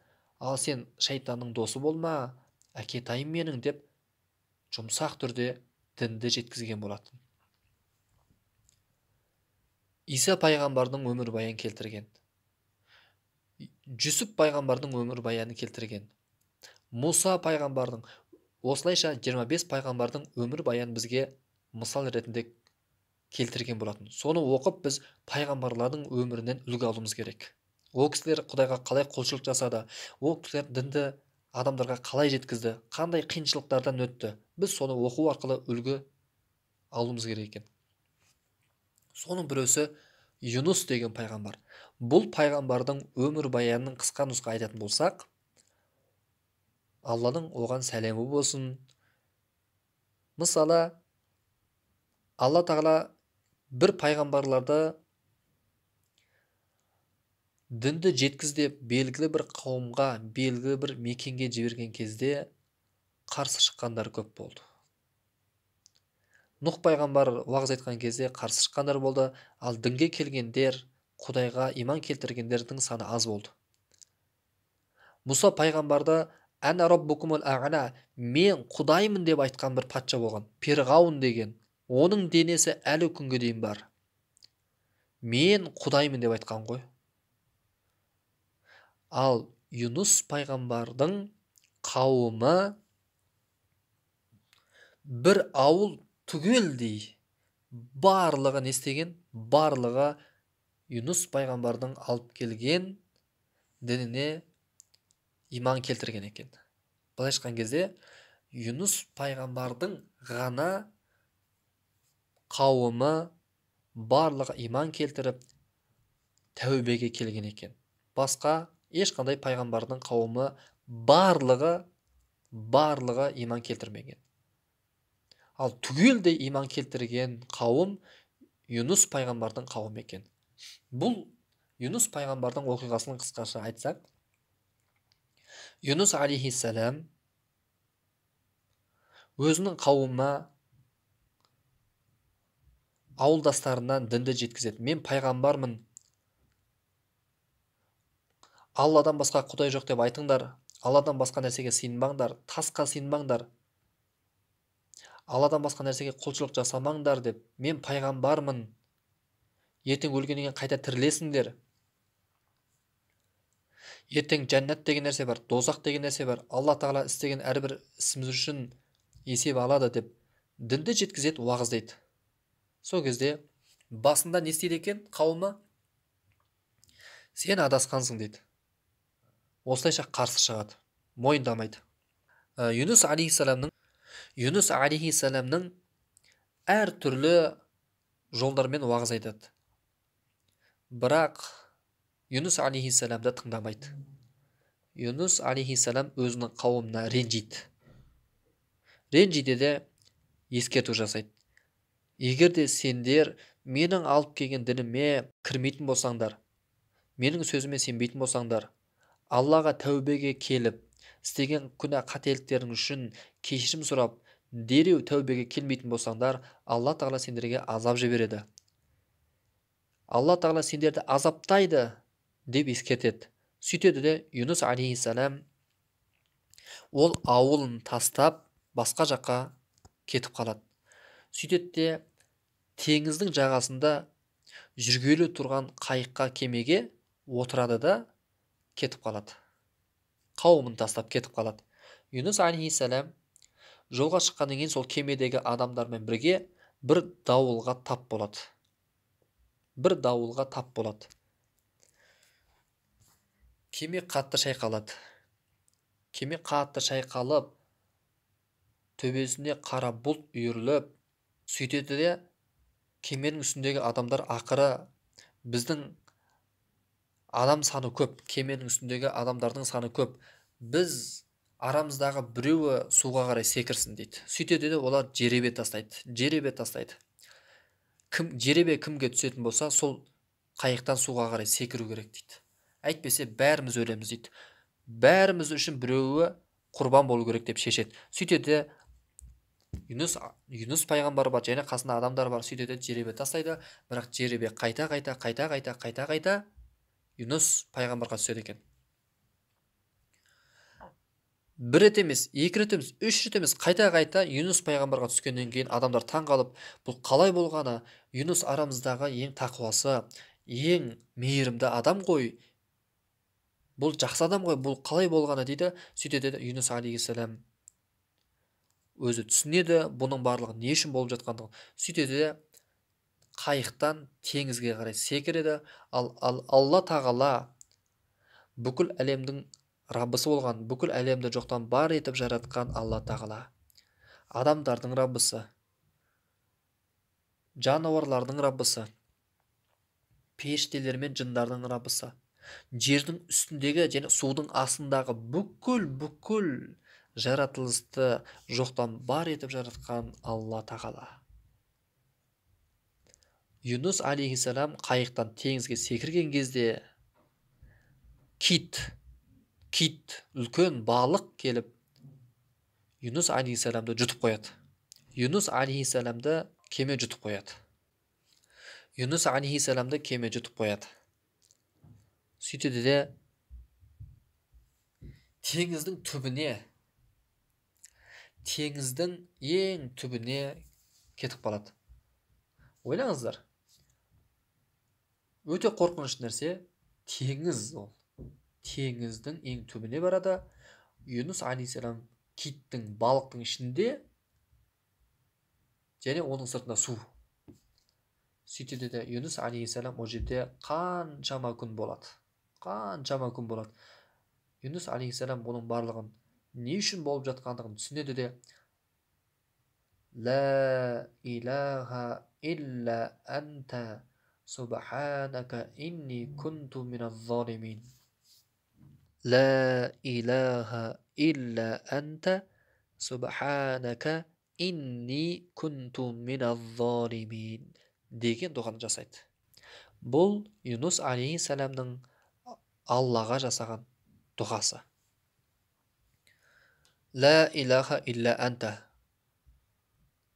Ал сен шайтанның досы болма, әкетайым менің деп жұмсақ түрде дінді жеткізген болатын. Иса пайғамбардың өмір баян келтірген. Жүсіп пайғамбардың өмір баяны келтірген. Мұса пайғамбардың, осылайша 25 пайғамбардың өмір баян бізге мысал ретінде келтірген болатын. Соны оқып біз пайғамбарлардың өмірінен үлгі алуымыз керек. Ол кісілер Құдайға қалай құлшылық жасады, ол кісілер дінді адамдарға қалай жеткізді, қандай қиыншылықтардан өтті. Біз соны оқу арқылы үлгі алуымыз керек екен. Соның біреусі Юнус деген пайғамбар. Бұл пайғамбардың өмір баянының қысқа нұсқа айтатын болсақ, Алланың оған сәлемі болсын. Мысалы, Алла тағала бір пайғамбарларды дінді жеткіз деп белгілі бір қауымға, белгілі бір мекенге жіберген кезде қарсы шыққандар көп болды. Нұх пайғамбар уағыз айтқан кезде қарсы шыққандар болды, ал дінге келгендер, Құдайға иман келтіргендердің саны аз болды. Мұса пайғамбарды әна раббукумул а'ла, мен Құдаймын деп айтқан бір патша болған, Перғауын деген. Оның денесі әлі күнге дейін бар. Мен Құдаймын деп айтқан ғой. Ал Юнус пайғамбардың қауымы бір ауыл түгелдей барлығы не істеген? Барлығы Юнус пайғамбардың алып келген дініне иман келтірген екен. Былай айтқан кезде Юнус пайғамбардың ғана қауымы барлығы иман келтіріп тәубеге келген екен. Басқа ешқандай пайғамбардың қауымы барлығы иман келтірмеген. Ал түгелдей иман келтірген қауым Юнус пайғамбардың қауымы екен. Бұл Юнус пайғамбардың оқиғасын қысқаша айтсақ, Юнус алейхиссалам өзінің қауымына, ауылдастарынан дінді жеткізеді. Мен пайғамбармын, Алладан басқа Құдай жоқ деп айтыңдар, Алладан басқа нәрсеге сыйынбаңдар, тасқа сыйынбаңдар, Алладан басқа нәрсеге құлшылық жасамаңдар деп, мен пайғамбармын, ертең өлгеннен кейін қайта тірілесіңдер, ертең жәннат деген нәрсе бар, дозақ деген нәрсе бар, Алла тағала істеген әрбір ісіміз үшін есеп алады деп дінді жеткізеді, уағыздайды. Сол кезде басында не істейді екен қауымы? Сен адасқансың дейді. Осылайша қарсы шығады, мойындамайды. Юнус алейхиссаламның әр түрлі жолдармен уағыз айтады. Бірақ Юнус алейхиссаламды тыңдамайды. Юнус алейхиссалам өзінің қауымына ренжиді. Ренжиді де ескерту жасайды. Егер де сендер менің алып келген дініме кірмейтін болсаңдар, менің сөзіме сенбейтін болсаңдар, Аллаға тәубеге келіп, істеген күнә қателіктерің үшін кешірім сұрап, дереу тәубеге келмейтін болсаңдар, Алла тағала сендерге азап жібереді. Алла тағала сендерді азаптайды деп ескертеді. Сөйтеді де Юнус алейхиссалам ол ауылын тастап басқа жаққа кетіп қалады. Сөйтеді де теңіздің жағасында жүргелі тұрған қайыққа, кемеге отырады да кетіп қалады. Қауымын тастап кетіп қалады. Юнус алейхиссалам жолға шыққаннан кейін сол кемедегі адамдармен бірге бір дауылға тап болады. Кеме қатты шайқалады. Кеме қатты шайқалып, төбесіне қара бұлт үйіріліп, сөйтеді де кеменің үстіндегі адамдар ақыры біздің адам саны көп, кеменің үстіндегі адамдардың саны көп, біз арамыздағы біреуі суға қарай секірсін дейді. Сөйтеді де олар жеребе тастайды. Жеребе кімге түсетін болса, сол қайықтан суға қарай секіру керек дейді. Әйтпесе бәріміз өлеміз дейді. Бәріміз үшін біреуі құрбан болу керек деп шешеді. Сөйтеді де Юнус пайғамбар бар, және қасында адамдар бар. Сөйтеді жеребе тастайды, бірақ жеребе қайта Юнус пайғамбарға түседі екен. Бір рет емес, екі рет емес, үш рет емес, қайта Юнус пайғамбарға түскеннен кейін адамдар таң қалып, бұл қалай болғаны? Юнус арамыздағы ең тақуасы, ең мейірімді адам ғой, бұл жақсы адам ғой, бұл қалай болғаны дейді. Сөйтеді Юнус алейхиссалам өзі түсінеді, бұның барлығы не үшін болып жатқандығын. Сөйтеді де қайықтан теңізге қарай секіреді. Ал Алла тағала бүкіл әлемдің Раббысы болған, бүкіл әлемді жоқтан бар етіп жаратқан Алла тағала, адамдардың Раббысы, жануарлардың Раббысы, періштелер мен жындардың Раббысы, жердің үстіндегі және судың астындағы бүкіл жаратылысты жоқтан бар етіп жаратқан Алла тағала. Юнус алейхиссалам қайықтан теңізге секірген кезде кит, үлкен балық келіп Юнус алейхиссаламды жұтып қояды. Юнус алейхиссаламды кеме жұтып қояды. Юнус алейхиссаламды кеме жұтып қояды. Сөйтеді де теңіздің ең түбіне кетіп қалады. Ойлаңыздар. Өте қорқыныш нәрсе, теңіз ол. Теңіздің ең түбіне барады. Юнус алейхиссалам киттің, балықтың ішінде, және оның сыртында су. Сөйтеді де Юнус алейхиссалам о жерде қаншама күн болады. Юнус алейхиссалам бұның барлығын не үшін болып жатқандығын түсінеді де Ла илаха илля анта субханака инни кунту миназ-залимин. Ла илаха илля анта субханака инни кунту миназ-залимин деген дұғаны жасайды. Бұл Юнус алейхиссаламның Аллаға жасаған дұғасы. Ла илаха илля анта,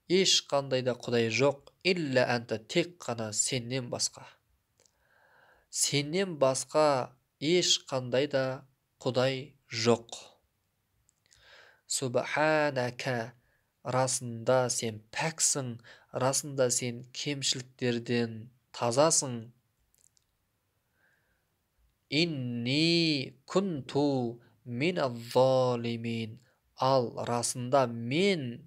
ешқандай да құдай жоқ, илля анта, тек қана сеннен басқа. Сеннен басқа ешқандай да құдай жоқ. Субханака, расында сен пәксің, расында сен кемшіліктерден тазасың. Инни кунту миназ-залимин, ал расында мен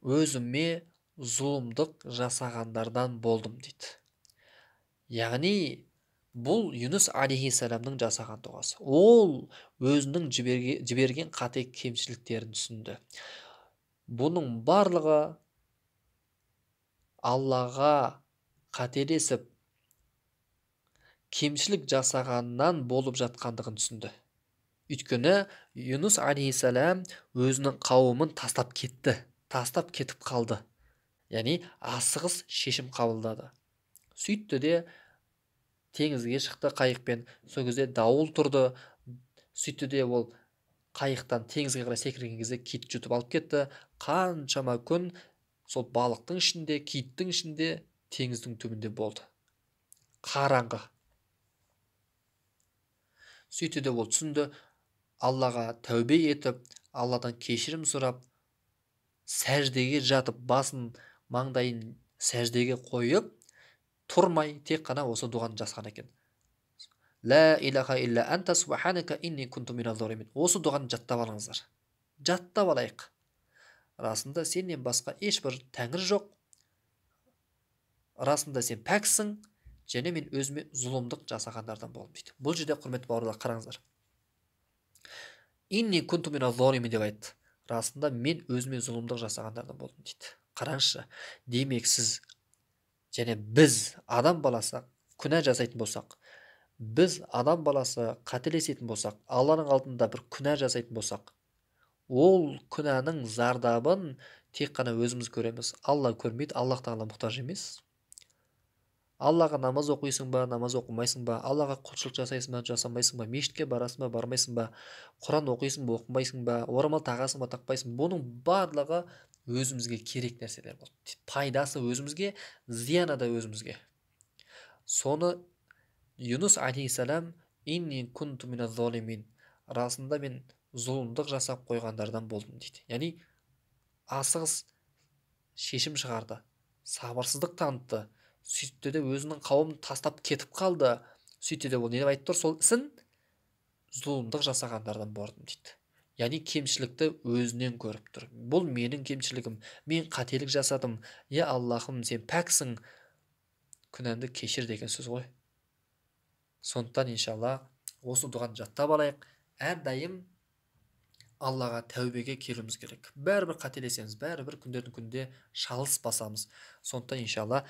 өзіме зұлымдық жасағандардан болдым дейді. Яғни бұл Юнус алейхиссаламның жасаған дұғасы. Ол өзінің жіберген қате кемшіліктерін түсінді. Бұның барлығы Аллаға қателесіп кемшілік жасағаннан болып жатқандығын түсінді. Өйткені Юнус алейхиссалам өзінің қауымын тастап кетіп қалды. Яғни асығыс шешім қабылдады. Сөйтті де теңізге шықты қайықпен. Сол кезде дауыл тұрды. Сөйтті де ол қайықтан теңізге қарай секірген кезде кит жұтып алып кетті. Қаншама күн сол балықтың ішінде, киттің ішінде, теңіздің түбінде болды. Қараңғы. Сөйтті де ол түсінді. Аллаға тәубе етіп, Алладан кешірім сұрап, сәждеге жатып, басын маңдайын сәждеге қойып, тұрмай тек қана осы дұғаны жасаған екен. Ла илаха илля анта субханака инни кунту миназ-залимин. Осы дұғаны жаттап алыңыздар. Жаттап алайық. Расында сеннен басқа ешбір тәңір жоқ. Расында сен пәксің, және мен өзіме зұлымдық жасағандардан болдым дейді. Бұл жерде құрметті бауырлар, қараңыздар. Инни кунту миназ-залимин деп айтты. Расында мен өзіме зұлымдық жасағандардан болдым дейді. Қараңызшы, демек сіз және біз адам баласы күнә жасайтын болсақ, біз адам баласы қателесетін болсақ, Алланың алдында бір күнә жасайтын болсақ, ол күнәнің зардабын тек қана өзіміз көреміз. Алла көрмейді, Аллах тағала мұқтаж емес. Аллаға намаз оқисың ба, намаз оқымайсың ба, Аллаға құлшылық жасайсың ба, жасамайсың ба, мешітке барасың ба, бармайсың ба, Құран оқисың ба, оқымайсың ба, орамал тағасың ба, тақпайсың. Бұның барлығы өзімізге керек нәрселер болды. Пайдасы өзімізге, зияны да өзімізге. Соны Юнус алейхиссалам инни кунту миназ-залимин, расында мен зұлымдық жасап қойғандардан болдым дейді. Яғни асығыс шешім шығарды, сабырсыздық танытты. Сөйтті де өзінің қауымын тастап кетіп қалды. Сөйтті де ол не деп айтты тұр? Сол ісін зұлымдық жасағандардан болдым дейді. Яғни кемшілікті өзінен көріп тұр. Бұл менің кемшілігім, мен қателік жасадым. Я Аллахым, сен пәксің, күнәмді кешір деген сөз ғой. Сондықтан иншалла осы дұғаны жаттап алайық. Әрдайым Аллаға тәубеге келуіміз керек. Бәрібір қателесеміз, бәрібір күндердің күнде шалыс басамыз. Сондықтан иншалла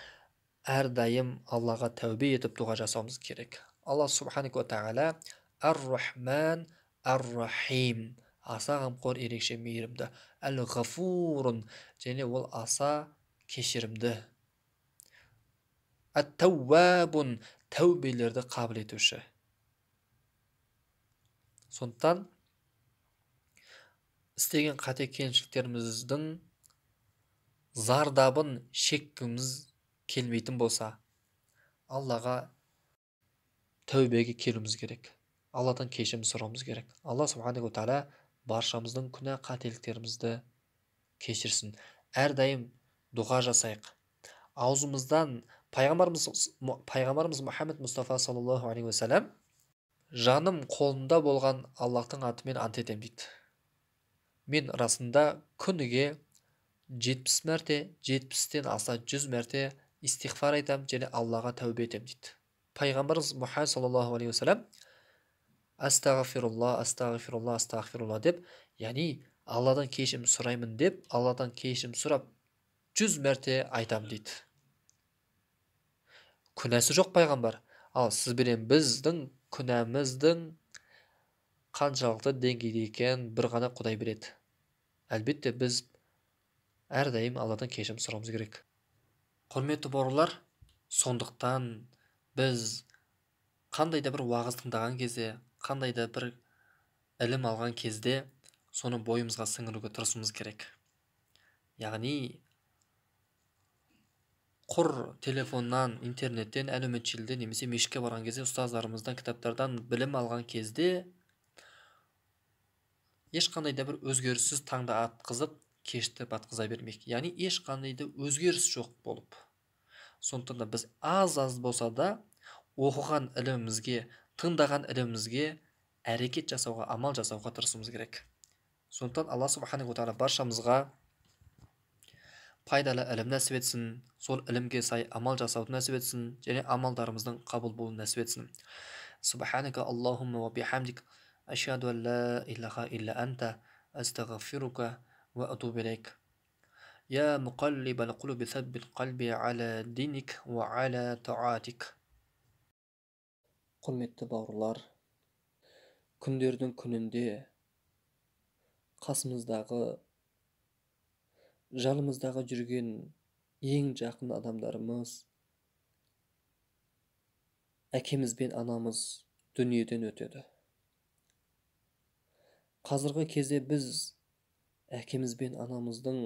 әрдайым Аллаға тәубе етіп дұға жасауымыз керек. Алла субханаһу ва тағала ар-рахман ар-рахим, аса қамқор, ерекше мейірімді. Әл-ғафурун, және ол аса кешірімді. Ат-тауабун, тәубелерді қабыл етуші. Сондықтан істеген қате кемшіліктеріміздің зардабын шеккіміз келмейтін болса, Аллаға тәубеге келуіміз керек. Алладан кешірім сұрауымыз керек. Алла субханаху тағала баршамыздың күнә қателіктерімізді кешірсін. Әрдайым дұға жасайық. Аузымыздан пайғамбарымыз Мұхаммед Мұстафа саллаллаху алейхи уассалам жаным қолында болған Аллахтың атымен ант етем дейді. Мен расында күніге 70 мәрте, 70-тен аса 100 мәрте истиғфар айтам және Аллаға тәубе етем дейді. Пайғамбарымыз Мұхаммед саллаллаху алейхи уассалам астағфирулла, астағфирулла, астағфирулла деп, яғни Алладан кешірім сұраймын деп, Алладан кешірім сұрап 100 мәрте айтам дейді. Күнәсі жоқ пайғамбар. Ал сіз бен біздің күнәміздің қаншалықты деңгейде екенін бір ғана Құдай біледі. Әлбетте біз әрдайым Алладан кешірім сұрауымыз керек. Құрметті бауырлар, сондықтан біз қандай да бір уағыз тыңдаған кезде, қандай да бір ілім алған кезде соны бойымызға сіңіруге тырысуымыз керек. Яғни құр телефоннан, интернеттен, әлеуметтік желіден немесе мешітке барған кезде, ұстаздарымыздан, кітаптардан білім алған кезде ешқандай да бір өзгеріссіз таңды атқызып, кешті батқыза бермейік. Яғни ешқандай да өзгеріс жоқ болып. Сондықтан да біз аз болса да оқыған ілімімізге, тыңдаған ілімімізге әрекет жасауға, амал жасауға тырысуымыз керек. Сондықтан Алла субханаху тағала баршамызға пайдалы ілім нәсіп етсін, сол ілімге сай амал жасауды нәсіп етсін, және амалдарымыздың қабыл болуын нәсіп етсін. Субханака Аллахумма ва бихамдик, ашхаду ан ла илаха илля анта, астағфирука ва атубу илейк. Я муқаллибал қулуби саббит қалби аля диник ва аля таатик. Құрметті бауырлар, күндердің күнінде қасымыздағы, жанымыздағы жүрген ең жақын адамдарымыз, әкеміз бен анамыз дүниеден өтеді. Қазіргі кезде біз әкеміз бен анамыздың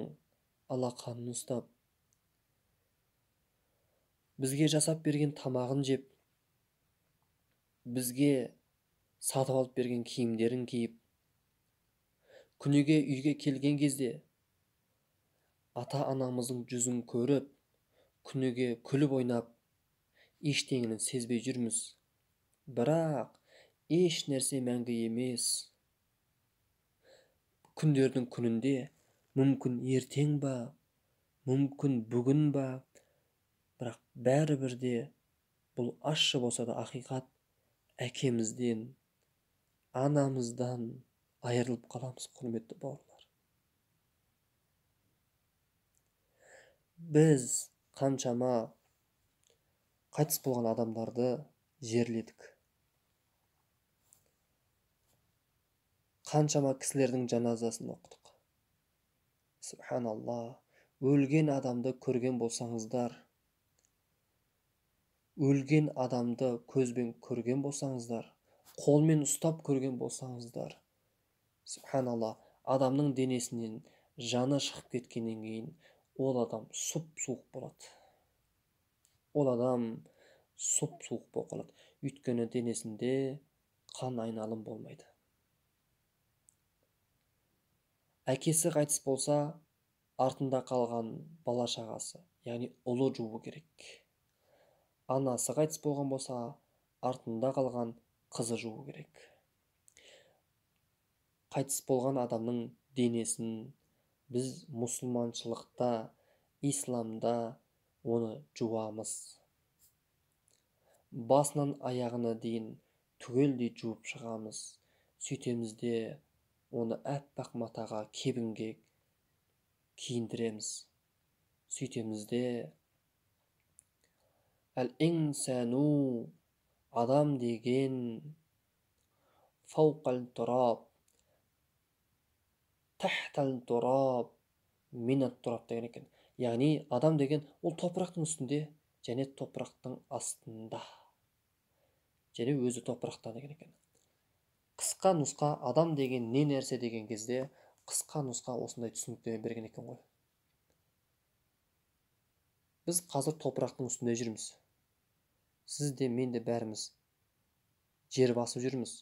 алақанын ұстап, бізге жасап берген тамағын жеп, бізге сатып алып берген киімдерін киіп, күніге үйге келген кезде ата-анамыздың жүзін көріп, күніге күліп ойнап, ештеңені сезбей жүрміз. Бірақ еш нәрсе мәңгі емес. Күндердің күнінде, мүмкін ертең ба, мүмкін бүгін ба, бірақ бәрібір де бұл ащы болса да ақиқат, әкемізден, анамыздан айырылып қаламыз, құрметті бауырлар. Біз қаншама қайтыс болған адамдарды жерледік. Қаншама кісілердің жаназасын оқыдық. Субханалла, өлген адамды көрген болсаңыздар, өлген адамды көзбен көрген болсаңыздар, қолмен ұстап көрген болсаңыздар, субханалла, адамның денесінен жаны шығып кеткеннен кейін ол адам сұп-суық болады. Ол адам сұп-суық болып қалады. Өйткені денесінде қан айналым болмайды. Әкесі қайтыс болса, артында қалған бала шағасы, яғни ұлы жуу керек. Анасы қайтыс болған болса, артында қалған қызы жуу керек. Қайтыс болған адамның денесін біз мұсылманшылықта, исламда оны жуамыз. Басынан аяғына дейін түгелдей жуып шығамыз. Сөйтеміз де оны әппақ матаға, кебінге киіндіреміз. Сөйтеміз де әл-инсану, адам деген фауқал тураб, тахтал тураб минат тураб деген екен. Яғни адам деген ол топырақтың үстінде және топырақтың астында. Және өзі топырақта деген екен. Қысқа нұсқа адам деген не нәрсе деген кезде қысқа нұсқа осындай түсініктеме берген екен ғой. Біз қазір топырақтың үстінде жүрміз. Сіз де мен де бәріміз жер басып жүрміз.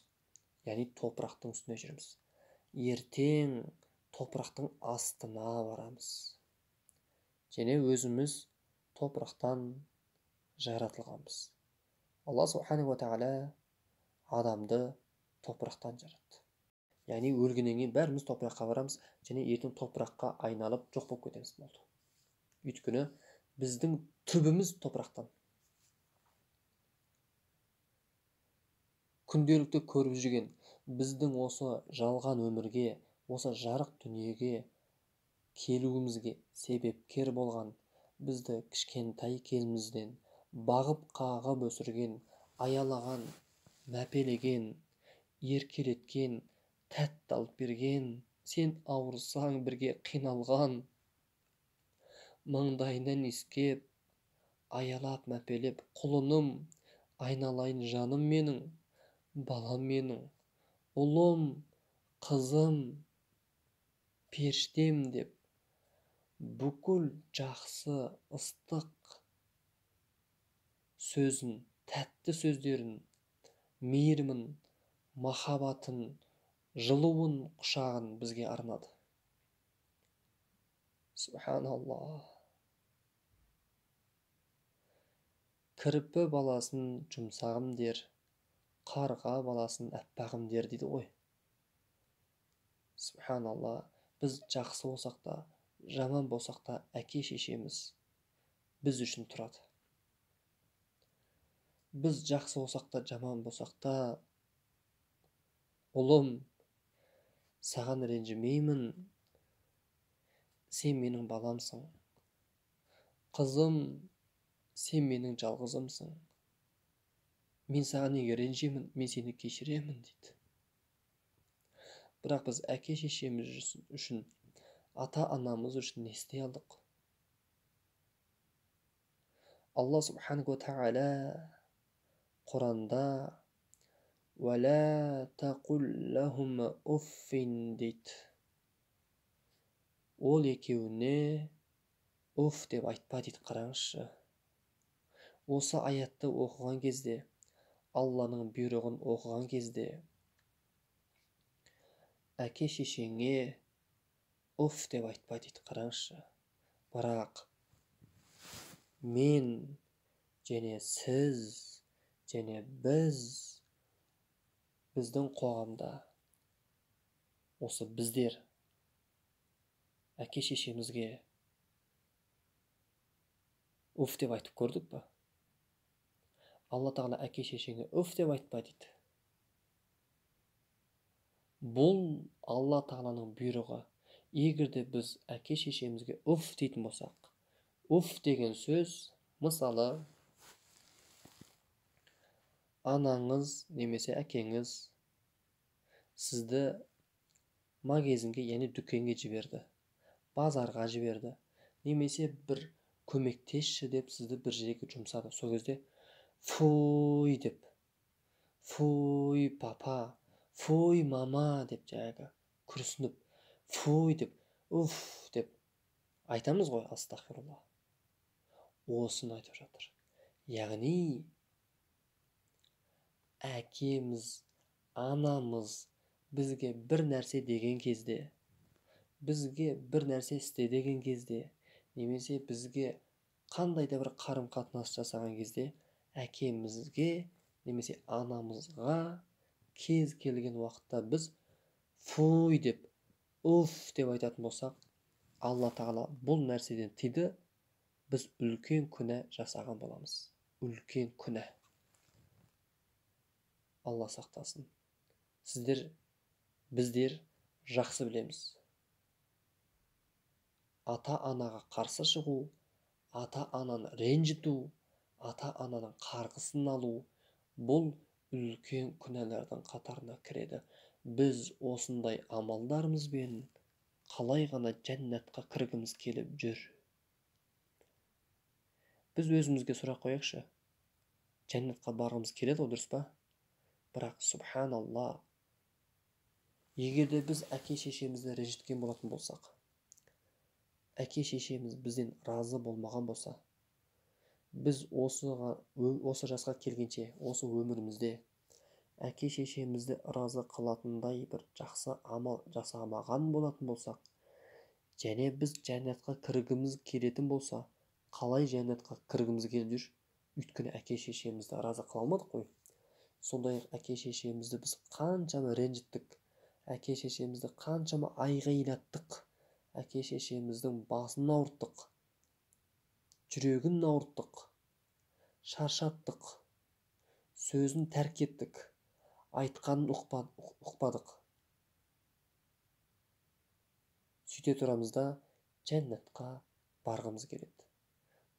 Яғни топырақтың үстінде жүрміз. Ертең топырақтың астына барамыз. Және өзіміз топырақтан жаратылғанбыз. Алла субхана ва тағала адамды топырақтан жаратты. Яғни өлгеннен кейін бәріміз топыраққа барамыз және ертең топыраққа айналып жоқ болып кетеміз болды. Өйткені біздің түбіміз топырақтан. Күнделікті көріп жүрген біздің осы жалған өмірге, осы жарық дүниеге келуімізге себепкер болған, бізді кішкентай кезімізден бағып қағып өсірген, аялаған, мәпелеген, еркелеткен, тәтті алып берген, сен ауырсаң бірге қиналған, маңдайынан иіскеп, аялап мәпелеп, құлыным, айналайын жаным менің, балам менің, ұлым, қызым, періштем деп, бүкіл жақсы, ыстық сөзін, тәтті сөздерін, мейірімін, махаббатын, жылуын, құшағын бізге арнады. Субханаллах. Кірпі баласын жұмсағым дер, қарға баласын әппағым дер дейді ғой. Субханалла. Біз жақсы болсақ та, жаман болсақ та, әке шешеміз біз үшін тұрады. Біз жақсы болсақ та, жаман болсақ та, ұлым, саған ренжімеймін, сен менің баламсың. Қызым, сен менің жалғызымсың. Мен саған неге ренжимін, мен сені кешіремін дейді. Бірақ біз әке шешеміз үшін, ата анамыз үшін не істей алдық? Алла субханаху ва тағала Құранда «Вәлә тақул ләхум уффин» дейді. Ол екеуіне уф деп айтпа дейді. Қараңызшы. Осы аятты оқыған кезде, Алланың бұйрығын оқыған кезде, әке шешеңе уф деп айтпа дейді. Қараңызшы. Бірақ мен және сіз және біздің қоғамда осы біздер әке шешемізге уф деп айтып көрдік па? Алла тағала әке шешеңе уф деп айтпа дейді. Бұл Алла тағаланың бұйрығы. Егер де біз әке шешемізге уф дейтін болсақ, уф деген сөз, мысалы, анаңыз немесе әкеңіз сізді магазинге, яғни дүкенге жіберді, базарға жіберді, немесе бір көмектесші деп сізді бір жерге жұмсады. Сол кезде фуй деп, фуй папа, фуй мама деп жаңағы күрсініп, фуй деп, уф деп айтамыз ғой, астағфирулла. Осыны айтып жатыр. Яғни әкеміз, анамыз бізге бір нәрсе деген кезде, бізге бір нәрсе істе деген кезде, немесе бізге қандай да бір қарым-қатынас жасаған кезде, әкемізге немесе анамызға кез келген уақытта біз фуй деп, уф деп айтатын болсақ, Алла тағала бұл нәрседен тыйды, біз үлкен күнә жасаған боламыз. Үлкен күнә. Алла сақтасын. Біздер жақсы білеміз. Ата-анаға қарсы шығу, ата-ананы ренжіту, ата-ананың қарғысын алу, бұл үлкен күнәлардың қатарына кіреді. Біз осындай амалдарымызбен қалай ғана жәннатқа кіргіміз келіп жүр. Біз өзімізге сұрақ қояқшы. Жәннатқа барғымыз келеді, дұрыс па? Бірақ субханалла, егер де біз әке-шешемізді ренжіткен болатын болсақ, әке-шешеміз бізден разы болмаған болса, біз осы жасқа келгенше, осы өмірімізде әке-шешемізді разы қылатындай бір жақсы амал жасамаған болатын болсақ, және біз жәннатқа кіргіміз келетін болса, қалай жәннатқа кіргіміз келіп жүр? Өйткені әке-шешемізді разы қыла алмадық қой. Сондай-ақ әке-шешемізді біз қаншама ренжіттік, әке-шешемізді қаншама айғайлаттық, әке-шешеміздің басын ауырттық, жүрегін ауырттық, шаршаттық, сөзін тәрк еттік, айтқанын ұқпадық. Сөйте тұрамыз да жәннатқа барғымыз келеді.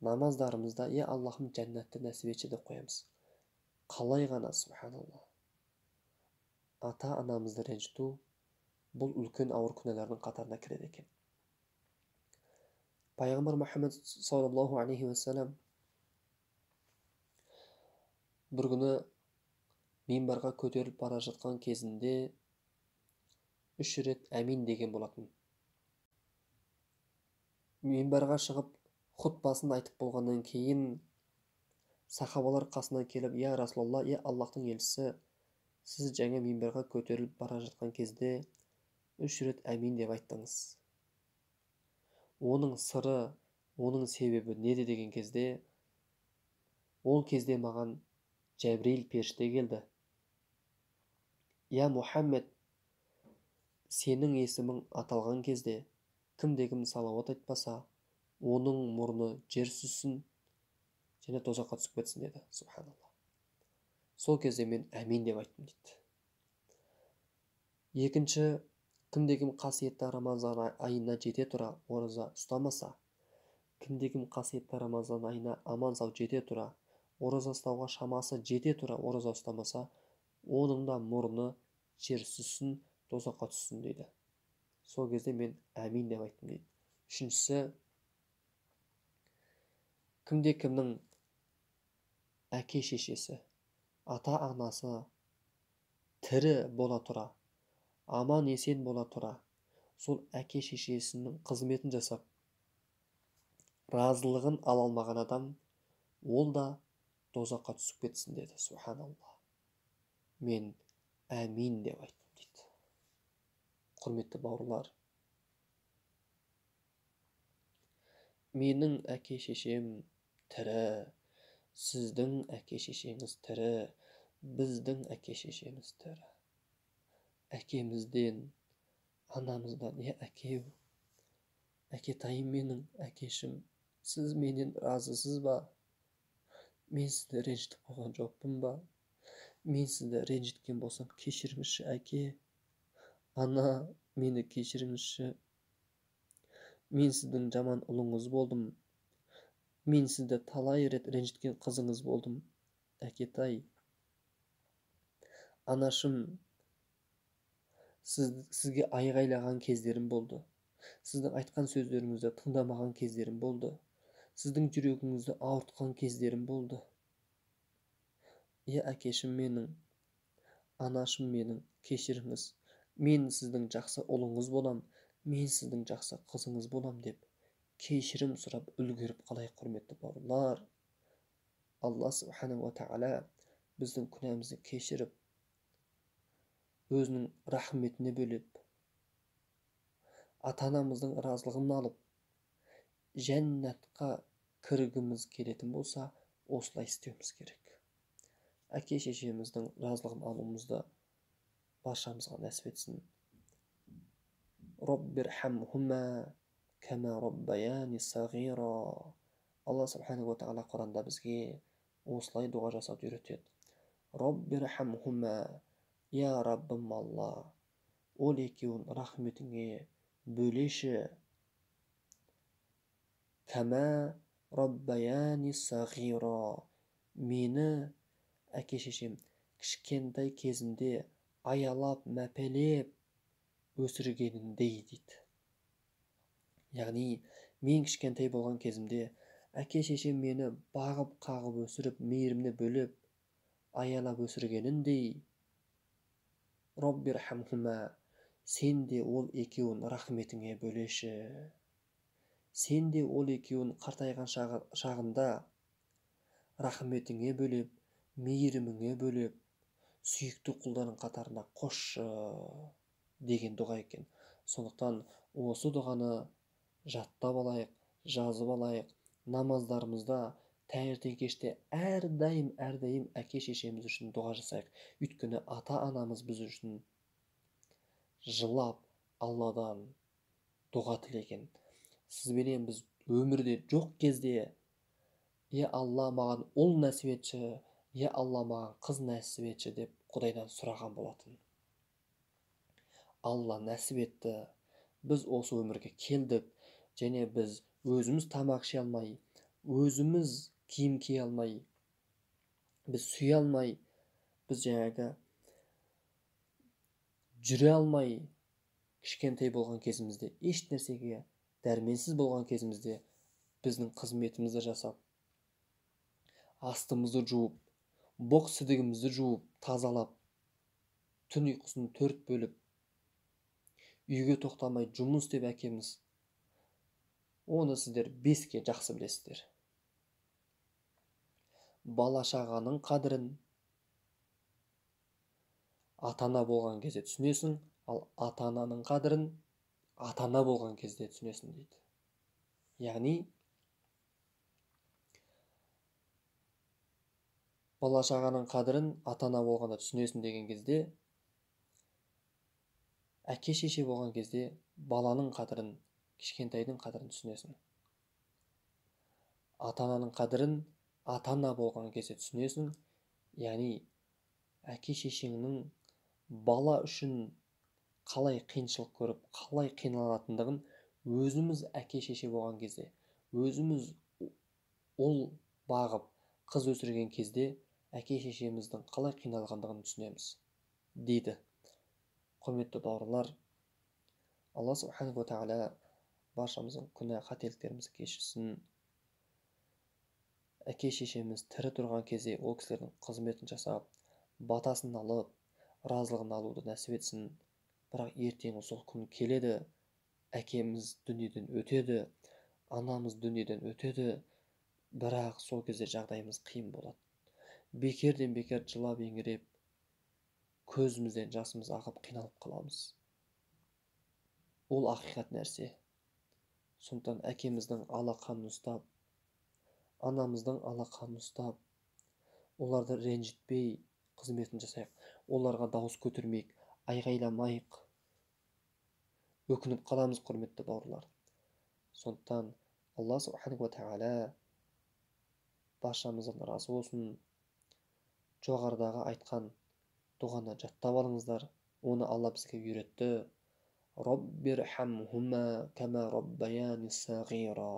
Намаздарымызда «Е Аллахым, жәннатты нәсіп етші» деп қоямыз. Қалай ғана, субханалла, ата-анамызды ренжіту бұл үлкен ауыр күнәлардың қатарына кіреді екен. Пайғамбар Мұхаммед саллаллаху алейхи уассалам бір күні минбарға көтеріліп бара жатқан кезінде 3 рет әмин деген болатын. Минбарға шығып хутбасын айтып болғаннан кейін сахабалар қасына келіп: «Я Расулалла, е Аллахтың елшісі, сіз жаңа минбарға көтеріліп бара жатқан кезде 3 рет әмин деп айттыңыз. Оның сыры, оның себебі неде?» деген кезде, ол кезде маған Жәбірейіл періште келді. «Я Мұхаммед, сенің есімің аталған кезде кімде-кім салауат айтпаса, оның мұрны жер сүзсін және тозаққа түсіп кетсін» деді. Субханалла. Сол кезде мен әмин деп айттым дейді. Екінші, кімде-кім қасиетті Рамазан айына жете тұра ораза ұстамаса, кімде-кім қасиетті Рамазан айына аман сау жете тұра ораза ұстауға шамасы жете тұра ораза ұстамаса, оның да мұрны жер сүзсін, тозаққа түссін дейді. Сол кезде мен әмин деп айттым дейді. Үшіншісі, кімде-кімнің әке-шешесі, ата-анасы тірі бола тұра, аман есен бола тұра, сол әке-шешесінің қызметін жасап, разылығын ала алмаған адам, ол да тозаққа түсіп кетсін деді. Субханалла. Мен әмин деп айттым дейді. Құрметті бауырлар, менің әке-шешем тірі, сіздің әке-шешеңіз тірі, біздің әке-шешеміз тірі. Әкемізден, анамыздан: «Е әкеу, әкетайым менің, әкешім, сіз менен разысыз ба? Мен сізді ренжітіп қойған жоқпын ба? Мен сізді ренжіткен болсам, кешіріңізші әке. Ана, мені кешіріңізші. Мен сіздің жаман ұлыңыз болдым. Мен сізді талай рет ренжіткен қызыңыз болдым. Әкетай, анашым, сізге айғайлаған кездерім болды. Сіздің айтқан сөздеріңізді тыңдамаған кездерім болды. Сіздің жүрегіңізді ауыртқан кездерім болды. Е әкешім менің, анашым менің, кешіріңіз. Мен сіздің жақсы ұлыңыз болам, мен сіздің жақсы қызыңыз болам» деп кешірім сұрап үлгеріп қалайық, құрметті бауырлар. Алла субханаху ва тағала біздің күнәмізді кешіріп, өзінің рахметіне бөлеп, ата-анамыздың разылығын алып, жәннатқа кіргіміз келетін болса, осылай істеуіміз керек. Әке-шешеміздің разылығын алуымызды баршамызға нәсіп етсін. Роббирхамхума кама роббаяни сағира. Алла субханаху ва тағала Құранда бізге осылай дұға жасауды үйретеді. Роббирхамхума, я Раббым Алла, ол екеуін рахметіңе бөлеші. Кама роббаяни сағира, мені әке-шешем кішкентай кезімде аялап, мәпелеп өсіргеніндей дейді. Яғни мен кішкентай болған кезімде әке шешем мені бағып қағып өсіріп, мейірімді бөліп, аялап өсіргеніндей, роббирхамхума, сен де ол екеуін рахметіңе бөлеші. Сен де ол екеуін қартайған шағында рахметіңе бөлеп, мейіріміңе бөлеп, сүйікті құлдарың қатарына қосшы деген дұға екен. Сондықтан осы дұғаны жаттап алайық, жазып алайық, намаздарымызда таңертең кеште әрдайым әке шешеміз үшін дұға жасайық. Өйткені ата-анамыз біз үшін жылап Алладан дұға тілеген. Сізбенен біз өмірде жоқ кезде, е Алла маған ұл нәсіп етші, е Алла маған қыз нәсіп етші деп Құдайдан сұраған болатын. Алла нәсіп етті. Біз осы өмірге келдік, және біз өзіміз тамақ іше алмай, өзіміз киім кие алмай, біз сүйе алмай, біз жүре алмай, кішкентай болған кезімізде, еш нәрсеге дәрменсіз болған кезімізде біздің қызметімізді жасап, астымызды жуып, боқ сідігімізді жуып, тазалап, түн ұйқысын 4 бөліп, үйге тоқтамай жұмыс істеп әкеміз, оны сіздер 5-ке жақсы білесіздер. Бала шағаның қадірін ата-ана болған кезде түсінесің, ал ата-ананың қадірін ата-ана болған кезде түсінесің дейді. Яғни бала шағаның қадірін ата-ана болғанда түсінесің деген кезде, әке шеше болған кезде баланың қадірін, кішкентайдың қадірін түсінесің. Ата-ананың қадірін ата-ана болған кезде түсінесің. Яғни әке шешеңнің бала үшін қалай қиыншылық көріп, қалай қиналатындығын өзіміз әке шеше болған кезде, өзіміз ұл бағып, қыз өсірген кезде әке шешеміздің қалай қиналғандығын түсінеміз дейді. Құрметті бауырлар, Алла субханаху ва тағала баршамыздың күнә қателіктерімізді кешірсін. Әке шешеміз тірі тұрған кезде ол кісілердің қызметін жасап, батасын алып, разылығын алуды нәсіп етсін. Бірақ ертеңгі сол күн келеді, әкеміз дүниеден өтеді, анамыз дүниеден өтеді, бірақ сол кезде жағдайымыз қиын болады. Бекерден бекер жылап еңіреп, көзімізден жасымыз ағып қиналып қаламыз. Ол ақиқат нәрсе. Сондықтан әкеміздің алақанын ұстап, анамыздың алақанын ұстап, оларды ренжітпей қызметін жасайық. Оларға дауыс көтермейік, айғайламайық. Өкініп қаламыз, құрметті бауырлар. Сондықтан Алла субханаху ва тағала баршамыздан разы болсын. Жоғарыдағы айтқан дұғаны жаттап алыңыздар. Оны Алла бізге үйретті. Роббирхамхума кама роббаяни сағира.